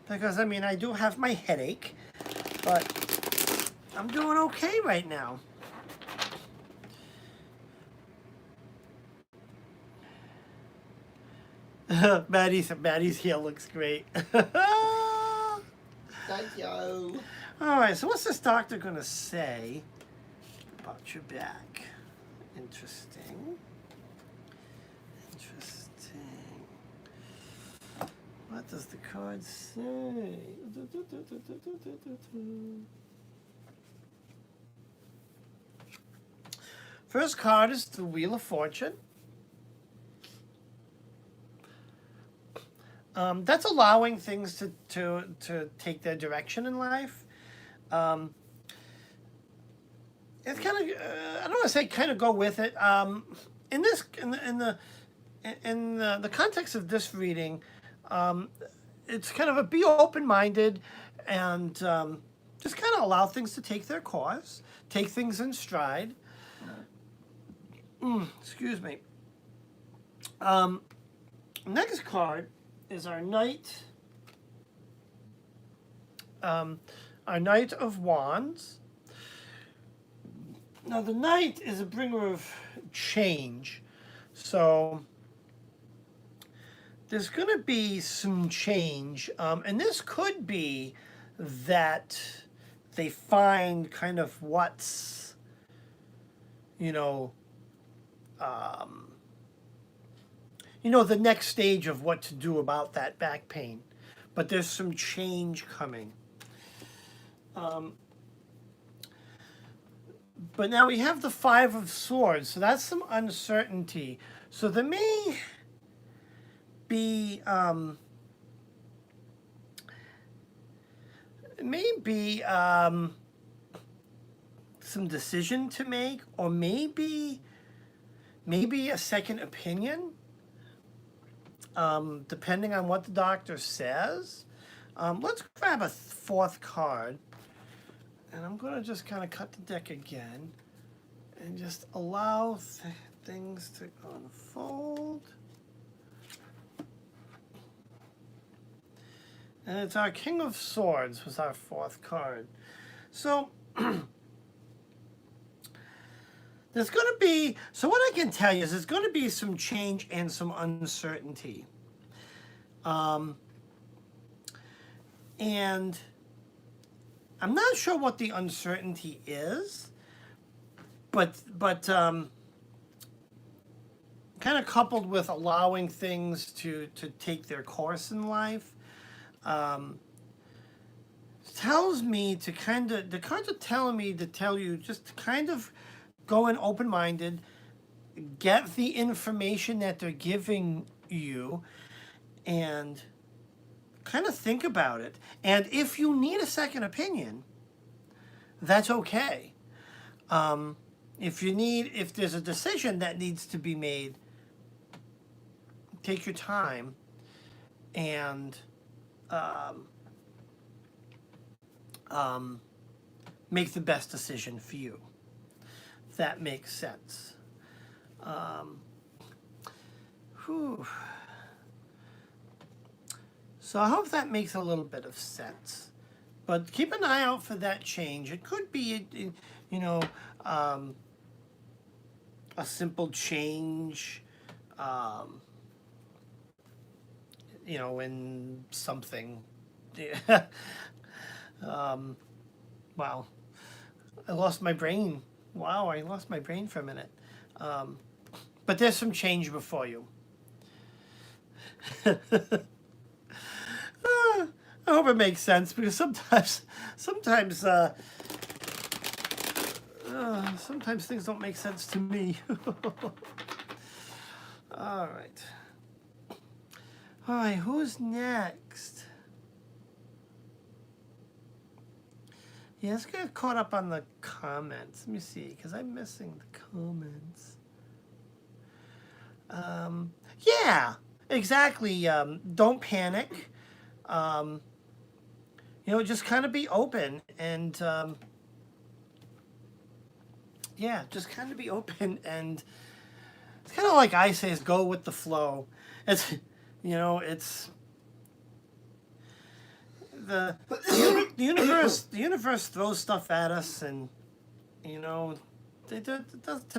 Because, I do have my headache, but I'm doing okay right now. Maddie's heel looks great. Thank you. All right, so what's this doctor going to say about your back? Interesting. What does the card say? First card is the Wheel of Fortune. That's allowing things to take their direction in life. It's kind of I don't want to say kind of go with it. In the context of this reading, it's kind of a be open-minded and just kind of allow things to take their course, take things in stride. Excuse me. Next card is our Knight. Our Knight of Wands. Now the Knight is a bringer of change, so there's going to be some change, and this could be that they find kind of what's, the next stage of what to do about that back pain. But there's some change coming. But now we have the Five of Swords, so that's some uncertainty. So there may be some decision to make, or maybe a second opinion, depending on what the doctor says. Let's grab a fourth card, and I'm going to just kind of cut the deck again and just allow things to unfold. And it's our King of Swords was our fourth card. So there's going to be, so what I can tell you is there's going to be some change and some uncertainty. And I'm not sure what the uncertainty is, but kind of coupled with allowing things to take their course in life, tells me to kind of, the cards are telling me to tell you just to kind of go in open-minded, get the information that they're giving you, and kind of think about it. And if you need a second opinion, that's okay. If there's a decision that needs to be made, take your time and make the best decision for you. If that makes sense. So I hope that makes a little bit of sense. But keep an eye out for that change. It could be, a simple change, in something. Wow. I lost my brain. Wow, I lost my brain for a minute. But there's some change before you. I hope it makes sense, because sometimes things don't make sense to me. All right, who's next? Yeah, let's get caught up on the comments. Let me see, because I'm missing the comments. Yeah, exactly. Don't panic. Just kind of be open and, just kind of be open, and it's kind of like I say, is go with the flow. It's, it's the universe throws stuff at us, and, to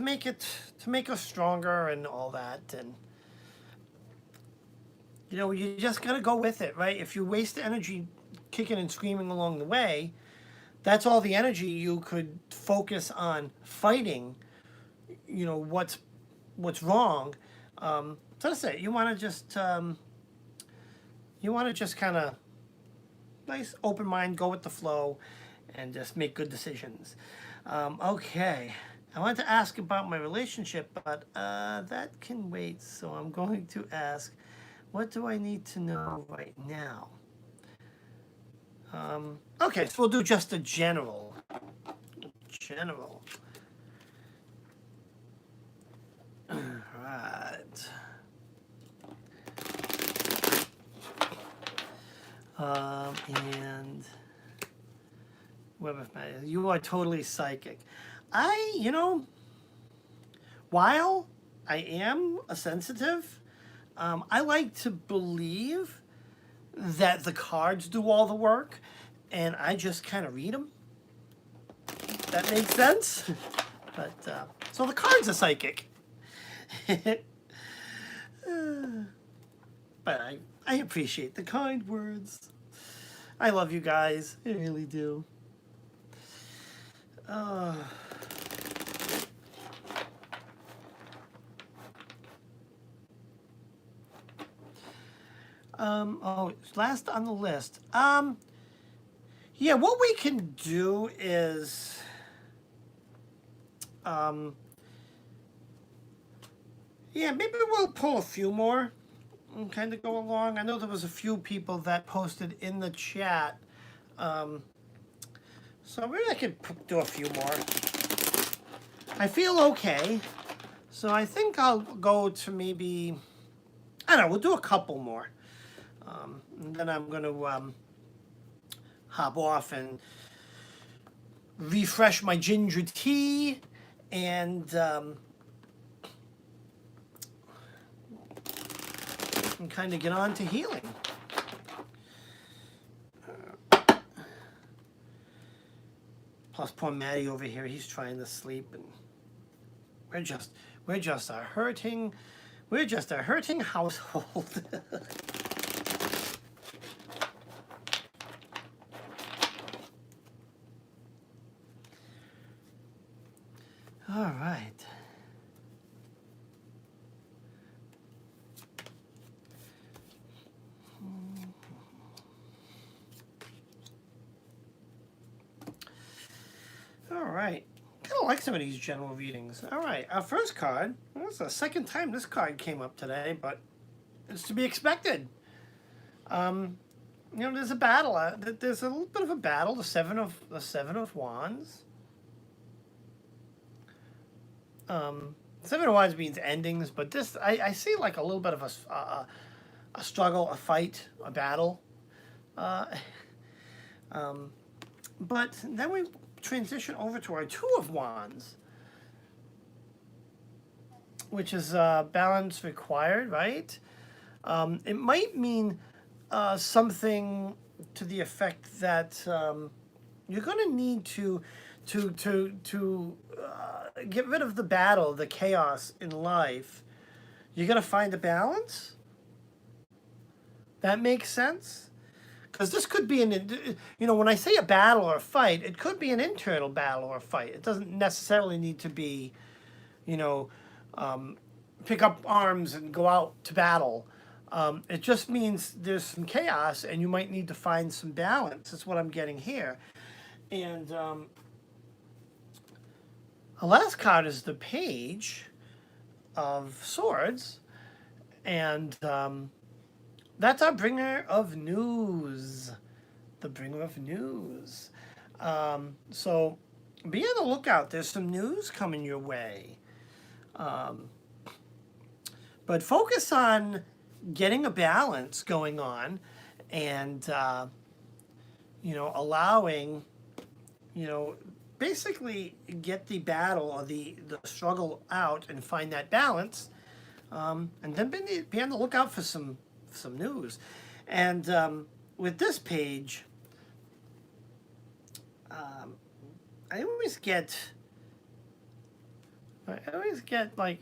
make us stronger and all that, and, you just gotta go with it, right? If you waste energy kicking and screaming along the way, that's all the energy you could focus on fighting, what's wrong. So that's it. You want to just kind of nice open mind, go with the flow, and just make good decisions. Okay, I wanted to ask about my relationship, but that can wait. So I'm going to ask, what do I need to know right now? Okay, so we'll do just a general. All right. And Web of Magic. You are totally psychic. You know, while I am a sensitive, I like to believe that the cards do all the work, and I just kind of read them. That makes sense. But so the cards are psychic. But I appreciate the kind words. I love you guys. I really do. Oh, last on the list. Yeah, what we can do is, yeah, maybe we'll pull a few more and kind of go along. I know there was a few people that posted in the chat. So maybe I could do a few more. I feel okay. So I think I'll go to maybe, I don't know, we'll do a couple more. And then I'm going to hop off and refresh my ginger tea and kind of get on to healing. Plus, poor Maddie over here, he's trying to sleep, and we're just a hurting household. All right. All right. Kind of like some of these general readings. All right. Our first card. Well, it's the second time this card came up today, but it's to be expected. You know, there's a battle. There's a little bit of a battle. The seven of Wands. Seven of Wands means endings, but this I see like a little bit of a struggle, a fight, a battle. But then we transition over to our Two of Wands, which is balance required, right? It might mean something to the effect that you're going to need to get rid of the battle, the chaos in life. You're going to find a balance. That makes sense. Because this could be when I say a battle or a fight, it could be an internal battle or a fight. It doesn't necessarily need to be, pick up arms and go out to battle. It just means there's some chaos and you might need to find some balance. That's what I'm getting here. And the last card is the Page of Swords. And that's our bringer of news. The bringer of news. So be on the lookout. There's some news coming your way. But focus on getting a balance going on and, allowing, basically get the battle or the struggle out and find that balance. And then be on the lookout for some news. And with this page, I always get like,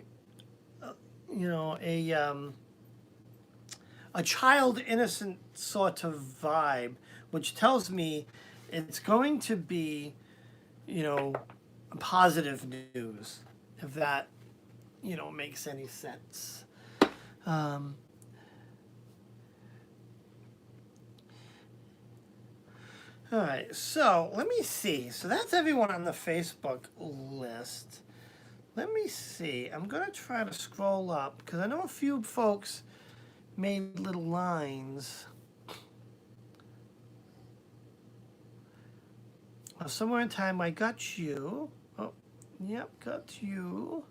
a child innocent sort of vibe, which tells me it's going to be, positive news, if that, makes any sense. All right, so let me see. So that's everyone on the Facebook list. Let me see. I'm going to try to scroll up because I know a few folks made little lines. Somewhere in time, I got you. Oh, yep, got you.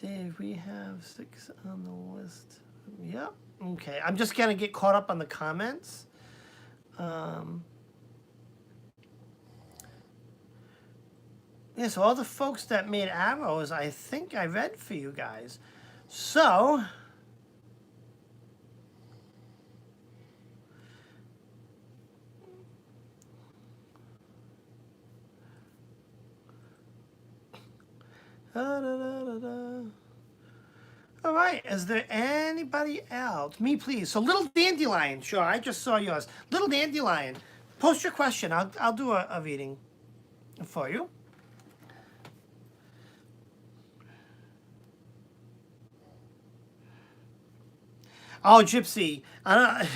Dave, we have 6 on the list. Yep. Okay. I'm just gonna get caught up on the comments. Yeah, so all the folks that made arrows, I think I read for you guys. So, all right, is there anybody else? Me, please. So, Little Dandelion, sure, I just saw yours. Little Dandelion, post your question. I'll do a reading for you. Oh, Gypsy, I'm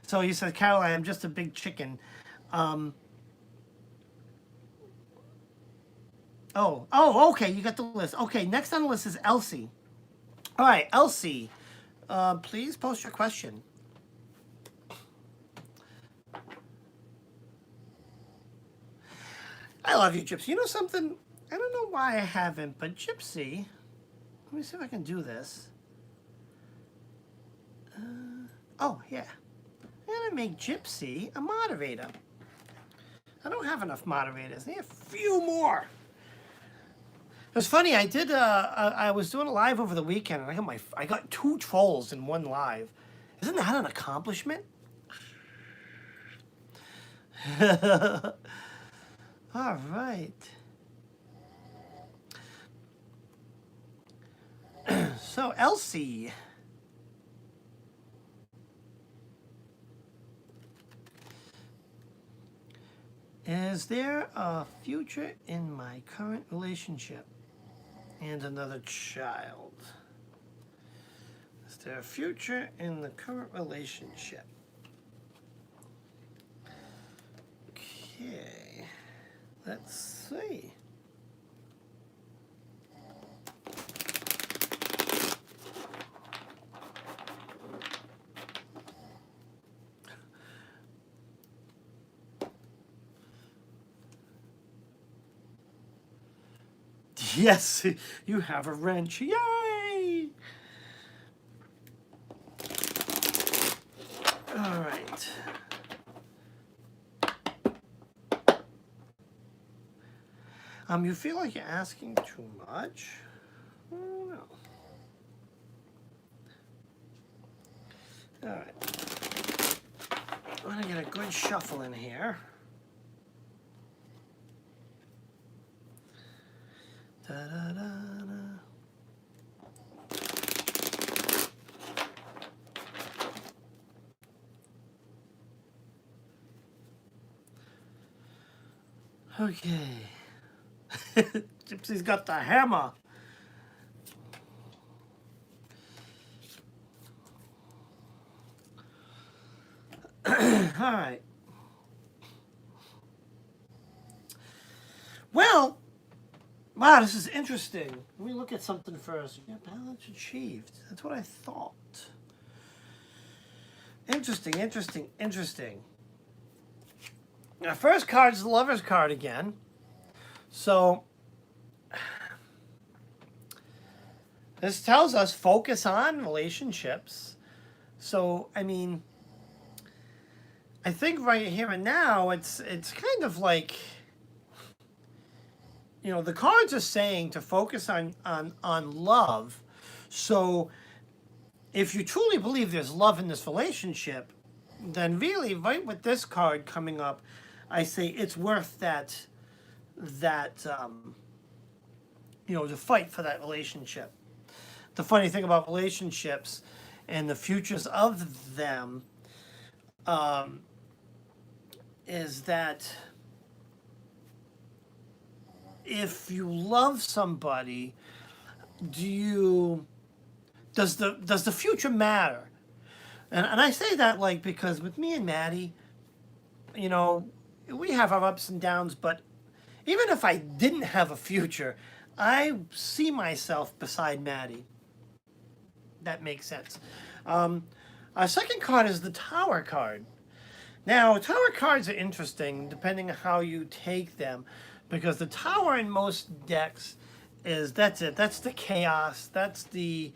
so you said, Caroline, I'm just a big chicken. Um, oh, okay, you got the list. Okay, next on the list is Elsie. All right, Elsie, please post your question. I love you, Gypsy. You know something? I don't know why I haven't, but Gypsy, let me see if I can do this. Oh, yeah. I'm gonna make Gypsy a moderator. I don't have enough moderators. I need a few more. It was funny. I did. I was doing a live over the weekend, and I got 2 trolls in one live. Isn't that an accomplishment? All right. So Elsie. Is there a future in my current relationship and another child? Is there a future in the current relationship? Okay, let's see. Yes, you have a wrench. Yay! All right. You feel like you're asking too much? No. All right. I'm gonna get a good shuffle in here. Da, da, da, da. Okay. Gypsy's got the hammer. All right. Well, wow, this is interesting. Let me look at something first. Yeah, balance achieved. That's what I thought. Interesting, interesting, interesting. Now, first card is the Lover's card again. So, this tells us focus on relationships. So, I mean, I think right here and now, it's kind of like, you know, the cards are saying to focus on love. So, if you truly believe there's love in this relationship, then really, right with this card coming up, I say it's worth that you know, to fight for that relationship. The funny thing about relationships and the futures of them is that if you love somebody, does the future matter? And I say that like because with me and Maddie, you know, we have our ups and downs, but even if I didn't have a future, I see myself beside Maddie. That makes sense. Our second card is the Tower card. Now, Tower cards are interesting depending on how you take them, because the Tower in most decks that's it. That's the chaos. That's the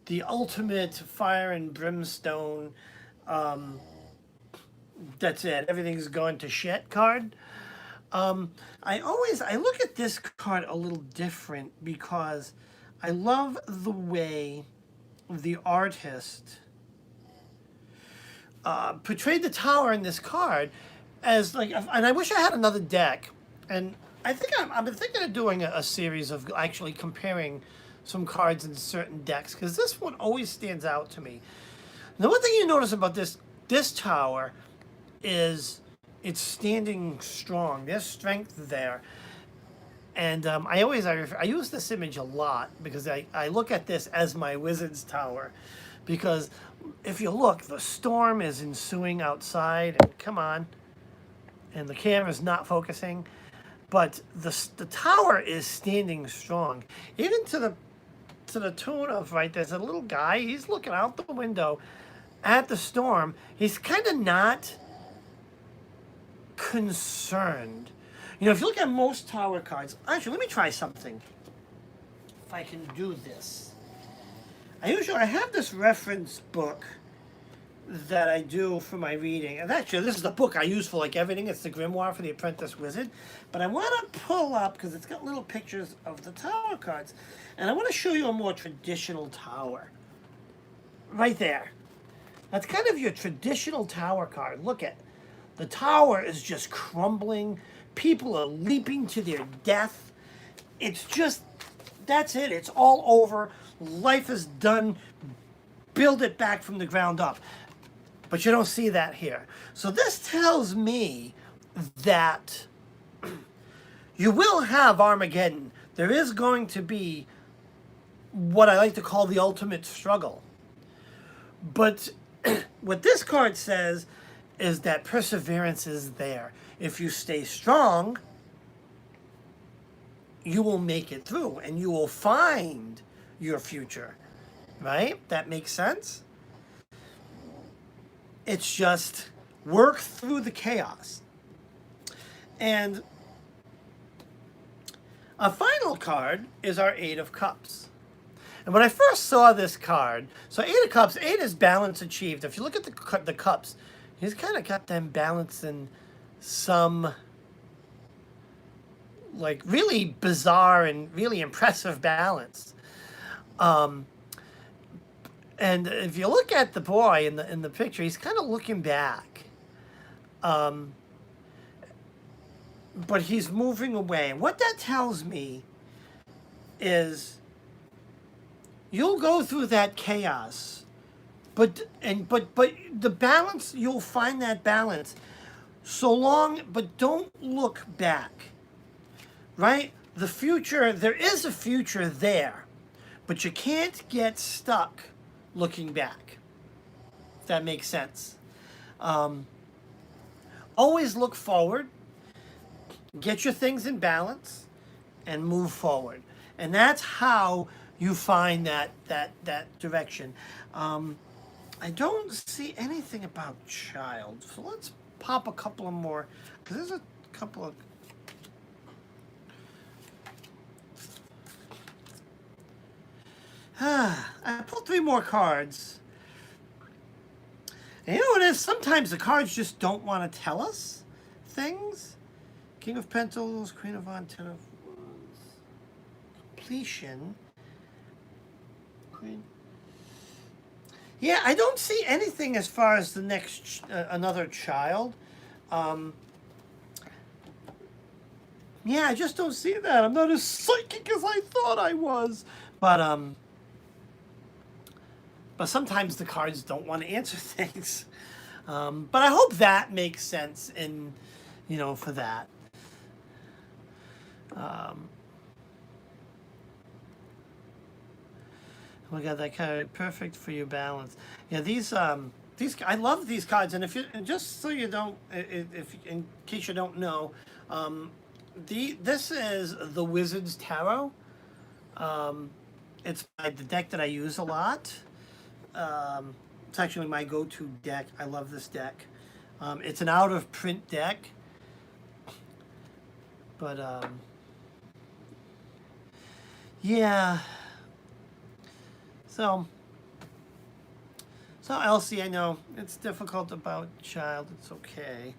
the ultimate fire and brimstone. Um, that's it. Everything's gone to shit card. I look at this card a little different because I love the way the artist portrayed the tower in this card as like, and I wish I had another deck, and I've been thinking of doing a series of actually comparing some cards in certain decks because this one always stands out to me. The one thing you notice about this tower is it's standing strong. There's strength there. And I use this image a lot because I look at this as my wizard's tower. Because if you look, the storm is ensuing outside. And come on. And the camera's not focusing. But the tower is standing strong. Even to the tune of, right, there's a little guy. He's looking out the window at the storm. He's kind of not concerned. You know, if you look at most tower cards, actually, let me try something. If I can do this. I have this reference book that I do for my reading. And actually, this is the book I use for like everything. It's the Grimoire for the Apprentice Wizard. But I want to pull up, because it's got little pictures of the tower cards. And I want to show you a more traditional tower. Right there. That's kind of your traditional tower card. Look at the tower is just crumbling. People are leaping to their death. It's just, that's it. It's all over. Life is done. Build it back from the ground up. But you don't see that here. So this tells me that you will have Armageddon. There is going to be what I like to call the ultimate struggle. But what this card says is that perseverance is there. If you stay strong, you will make it through and you will find your future. Right? That makes sense? It's just work through the chaos. And a final card is our Eight of Cups. And when I first saw this card, so Eight of Cups, 8 is balance achieved. If you look at the cups, he's kind of got them balanced in some like really bizarre and really impressive balance. And if you look at the boy in the picture, he's kind of looking back. But he's moving away. And what that tells me is you'll go through that chaos. But the balance, you'll find that balance. So long, but don't look back. Right? The future, there is a future there. But you can't get stuck looking back. If that makes sense. Always look forward. Get your things in balance. And move forward. And that's how you find that direction. I don't see anything about child. So let's pop a couple of more. Because there's a couple of... I pulled 3 more cards. And you know what it is? Sometimes the cards just don't want to tell us things. King of Pentacles, Queen of Wands, Ten of Wands. Completion. Queen. Yeah, I don't see anything as far as the next, another child. Yeah, I just don't see that. I'm not as psychic as I thought I was. But sometimes the cards don't want to answer things. But I hope that makes sense in, for that. Oh my God, that card, perfect for your balance. Yeah, these, I love these cards. And just so you don't, in case you don't know, this is the Wizard's Tarot. It's the deck that I use a lot. It's actually my go-to deck. I love this deck. It's an out-of-print deck. But, yeah. So, So Elsie, I know it's difficult about child. It's okay.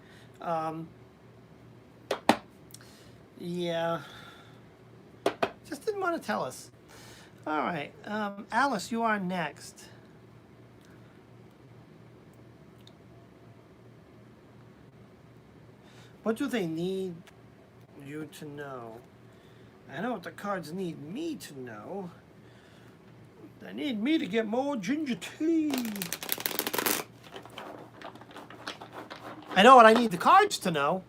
Yeah. Just didn't want to tell us. All right, Alice, you are next. What do they need you to know? I know what the cards need me to know. They need me to get more ginger tea. I know what I need the cards to know.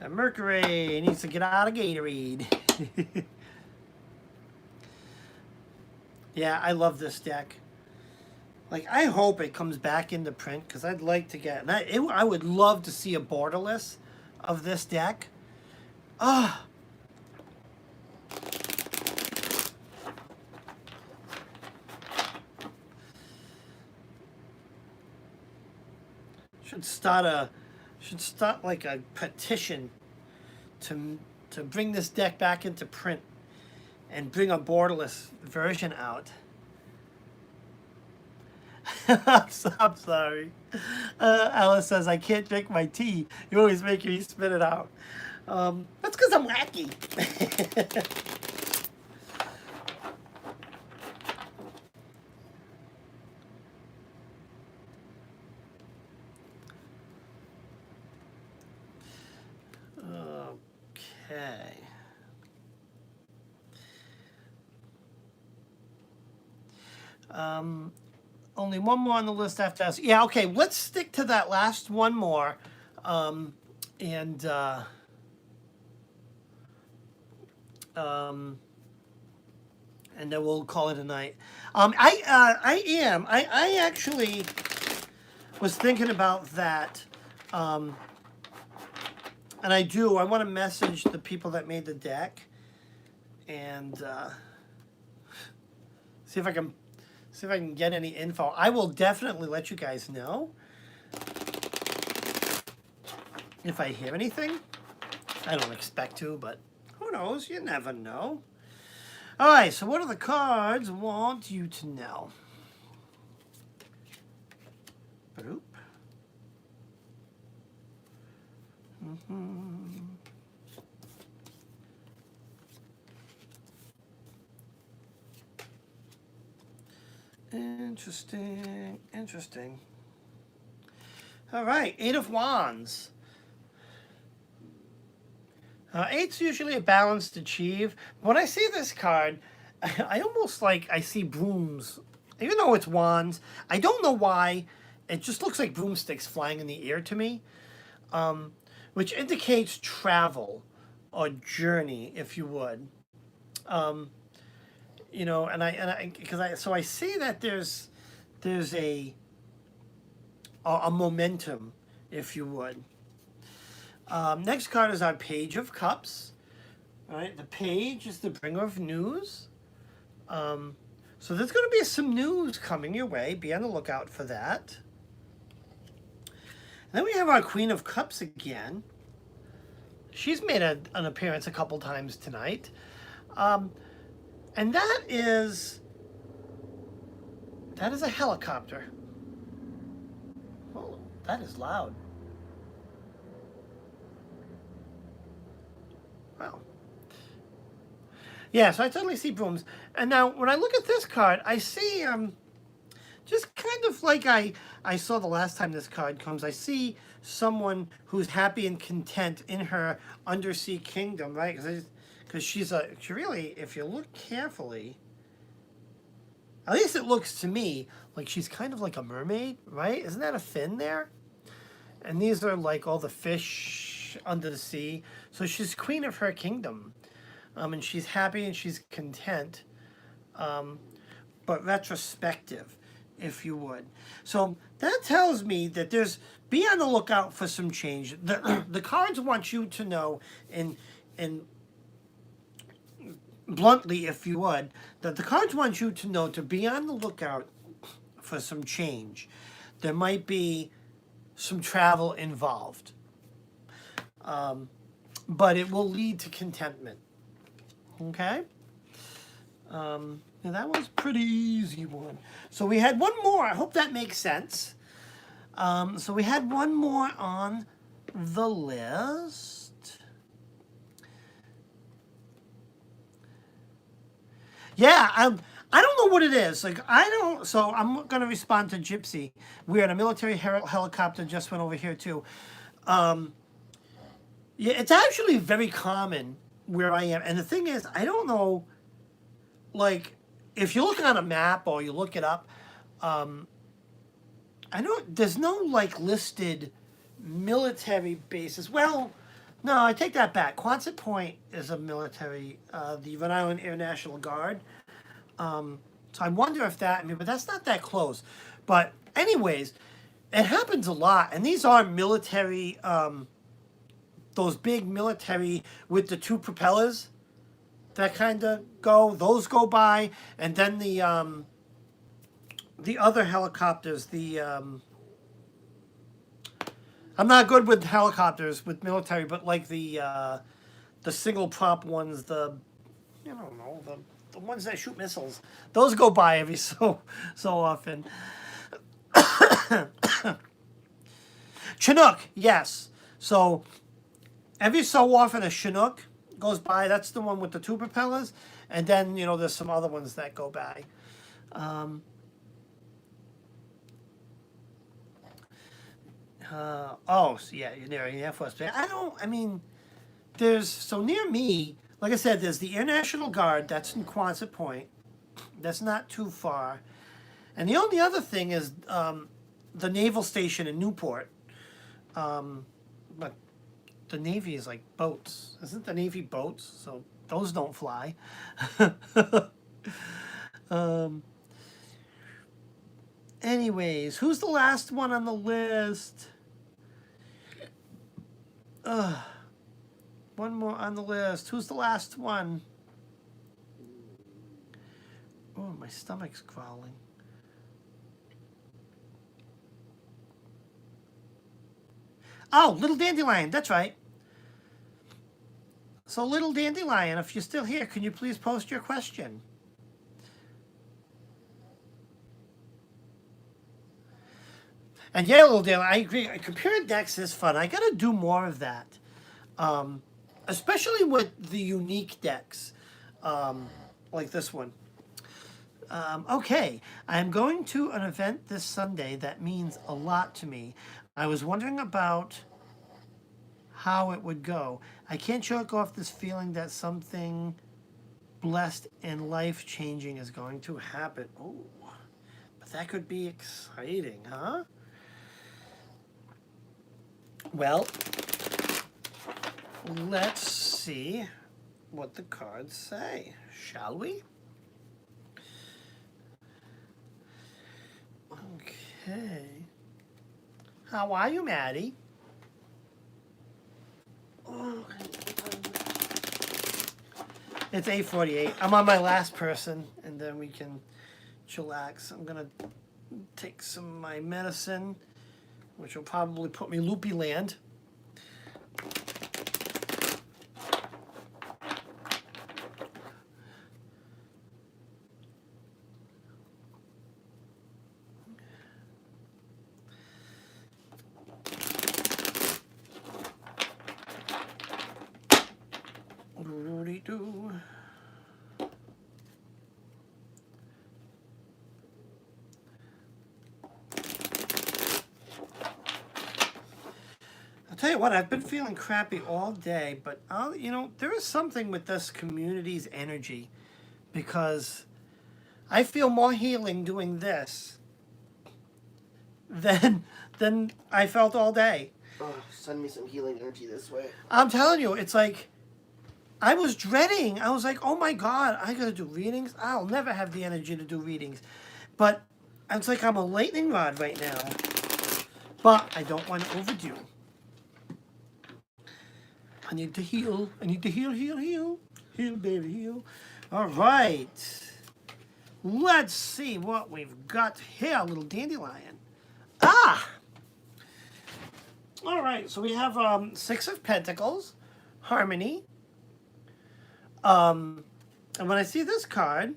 That Mercury needs to get out of Gatorade. Yeah, I love this deck. Like, I hope it comes back into print because I'd like to get. I would love to see a borderless of this deck. Ah. Should start like a petition to bring this deck back into print and bring a borderless version out. I'm sorry. Alice says, I can't drink my tea. You always make me spit it out. That's because I'm wacky. Okay. Only one more on the list after us. Yeah, okay, let's stick to that last one more. And then we'll call it a night. I actually was thinking about that. And I want to message the people that made the deck and see if I can get any info. I will definitely let you guys know if I hear anything. I don't expect to, but who knows? You never know. All right, so what do the cards want you to know? Boop. Interesting. All right, Eight of Wands. Eight's usually a balanced achieve. When I see this card, I almost I see brooms. Even though it's wands, I don't know why. It just looks like broomsticks flying in the air to me, which indicates travel or journey, if you would. So I see that there's a momentum, if you would. Next card is our Page of Cups. All right, the Page is the bringer of news. So there's going to be some news coming your way. Be on the lookout for that. And then we have our Queen of Cups again. She's made an appearance a couple times tonight. And that is a helicopter. Oh, that is loud. Wow. Yeah, so I totally see brooms. And now when I look at this card, I see just kind of like I saw the last time this card comes, I see someone who's happy and content in her undersea kingdom, right? Because she really, if you look carefully, at least it looks to me like she's kind of like a mermaid, right? Isn't that a fin there? And these are like all the fish under the sea. So she's queen of her kingdom. And she's happy and she's content, but retrospective, if you would. So that tells me that be on the lookout for some change. The cards want you to know, in bluntly, if you would, that the cards want you to know to be on the lookout for some change. There might be some travel involved, but it will lead to contentment. Okay? Yeah, that was a pretty easy one. So we had one more. I hope that makes sense. So we had one more on the list. Yeah, I don't know what it is. Like I don't. So I'm gonna respond to Gypsy. Weird. A military helicopter just went over here too. Um, yeah, it's actually very common where I am. And the thing is, I don't know. Like, if you look on a map or you look it up, um, I don't. There's no like listed military bases. Well, no, I take that back. Quonset Point is a military. The Rhode Island Air National Guard. So I wonder if that. I mean, but that's not that close. But anyways, it happens a lot, and these are military. Those big military with the two propellers that kind of go. Those go by, and then the other helicopters. I'm not good with helicopters with military, but like the single prop ones, I don't know, the ones that shoot missiles. Those go by every so often. Chinook, yes. So every so often a Chinook goes by. That's the one with the two propellers, and then there's some other ones that go by. So yeah, you're near an Air Force Base. I mean, so near me, like I said, there's the Air National Guard, that's in Quonset Point. That's not too far. And the only other thing is the naval station in Newport. But the Navy is like boats. Isn't the Navy boats? So those don't fly. Anyways, who's the last one on the list? One more on the list. Who's the last one? Oh, my stomach's growling. Oh, Little Dandelion. That's right. So, Little Dandelion, if you're still here, can you please post your question? And yeah, Little Dandelion, I agree. Comparing decks is fun. I got to do more of that. Especially with the unique decks, like this one. Okay, I'm going to an event this Sunday that means a lot to me. I was wondering about how it would go. I can't shake off this feeling that something blessed and life-changing is going to happen. Oh, but that could be exciting, huh? Well, let's see what the cards say, shall we? Okay. How are you, Maddie? Oh, It's 8:48. I'm on my last person, and then we can chillax. I'm gonna take some of my medicine, which will probably put me loopy land. Doody-doo. I'll tell you what, I've been feeling crappy all day, but there is something with this community's energy, because I feel more healing doing this than I felt all day. oh, send me some healing energy this way. I'm telling you, it's like I was dreading. I was like, oh my God, I gotta do readings. I'll never have the energy to do readings. But it's like I'm a lightning rod right now. But I don't want to overdo. I need to heal. I need to heal, heal, heal. Heal, baby, heal. All right. Let's see what we've got here, Little Dandelion. Ah! All right, so we have Six of Pentacles, Harmony. And when I see this card,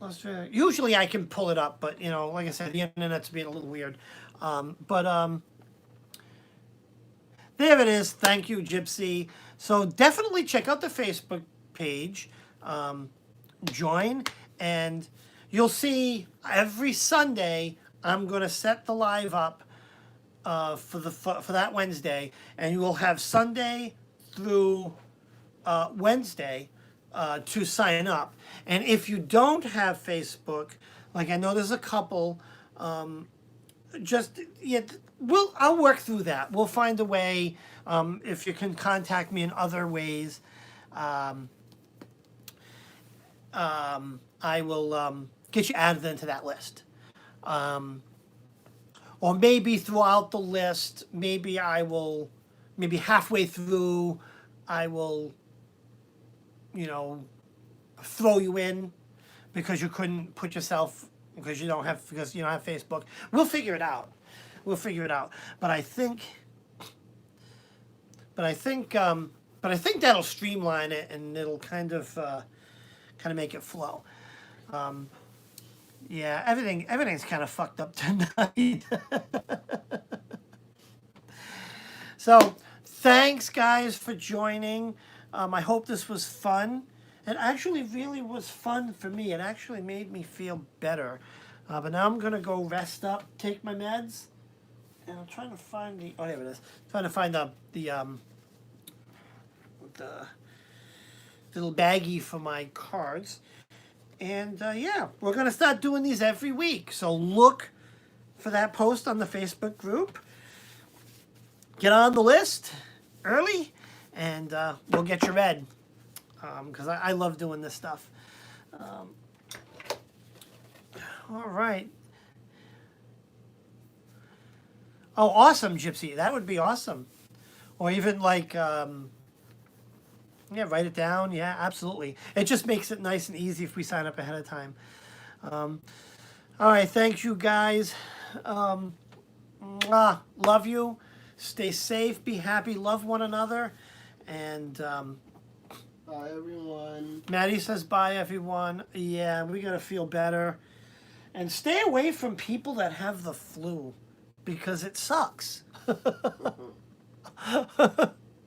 Australia. Usually I can pull it up, but you know, like I said, the internet's being a little weird. But there it is. Thank you, Gypsy. So definitely check out the Facebook page. Join, and you'll see every Sunday I'm going to set the live up for that Wednesday, and you will have Sunday through Wednesday to sign up. And if you don't have Facebook, like I know there's a couple, just yeah, I'll work through that. We'll find a way. If you can contact me in other ways, I will get you added into that list. Or maybe throughout the list, maybe halfway through, I will, you know, throw you in because you couldn't put yourself, because you don't have Facebook. We'll figure it out. But I think that'll streamline it, and it'll kind of make it flow. Yeah, everything's kind of fucked up tonight. So, thanks guys for joining. I hope this was fun. It actually really was fun for me. It actually made me feel better. But now I'm gonna go rest up, take my meds, and I'm trying to find there it is. Trying to find the little baggie for my cards. And yeah, we're going to start doing these every week. So look for that post on the Facebook group. Get on the list early, and we'll get you read. Because I love doing this stuff. All right. Oh, awesome, Gypsy. That would be awesome. Or even like... yeah, write it down. Yeah, absolutely. It just makes it nice and easy if we sign up ahead of time. All right, thanks you guys. Love you. Stay safe, be happy, love one another. And Bye, everyone. Maddie says bye, everyone. Yeah, we got to feel better. And stay away from people that have the flu because it sucks.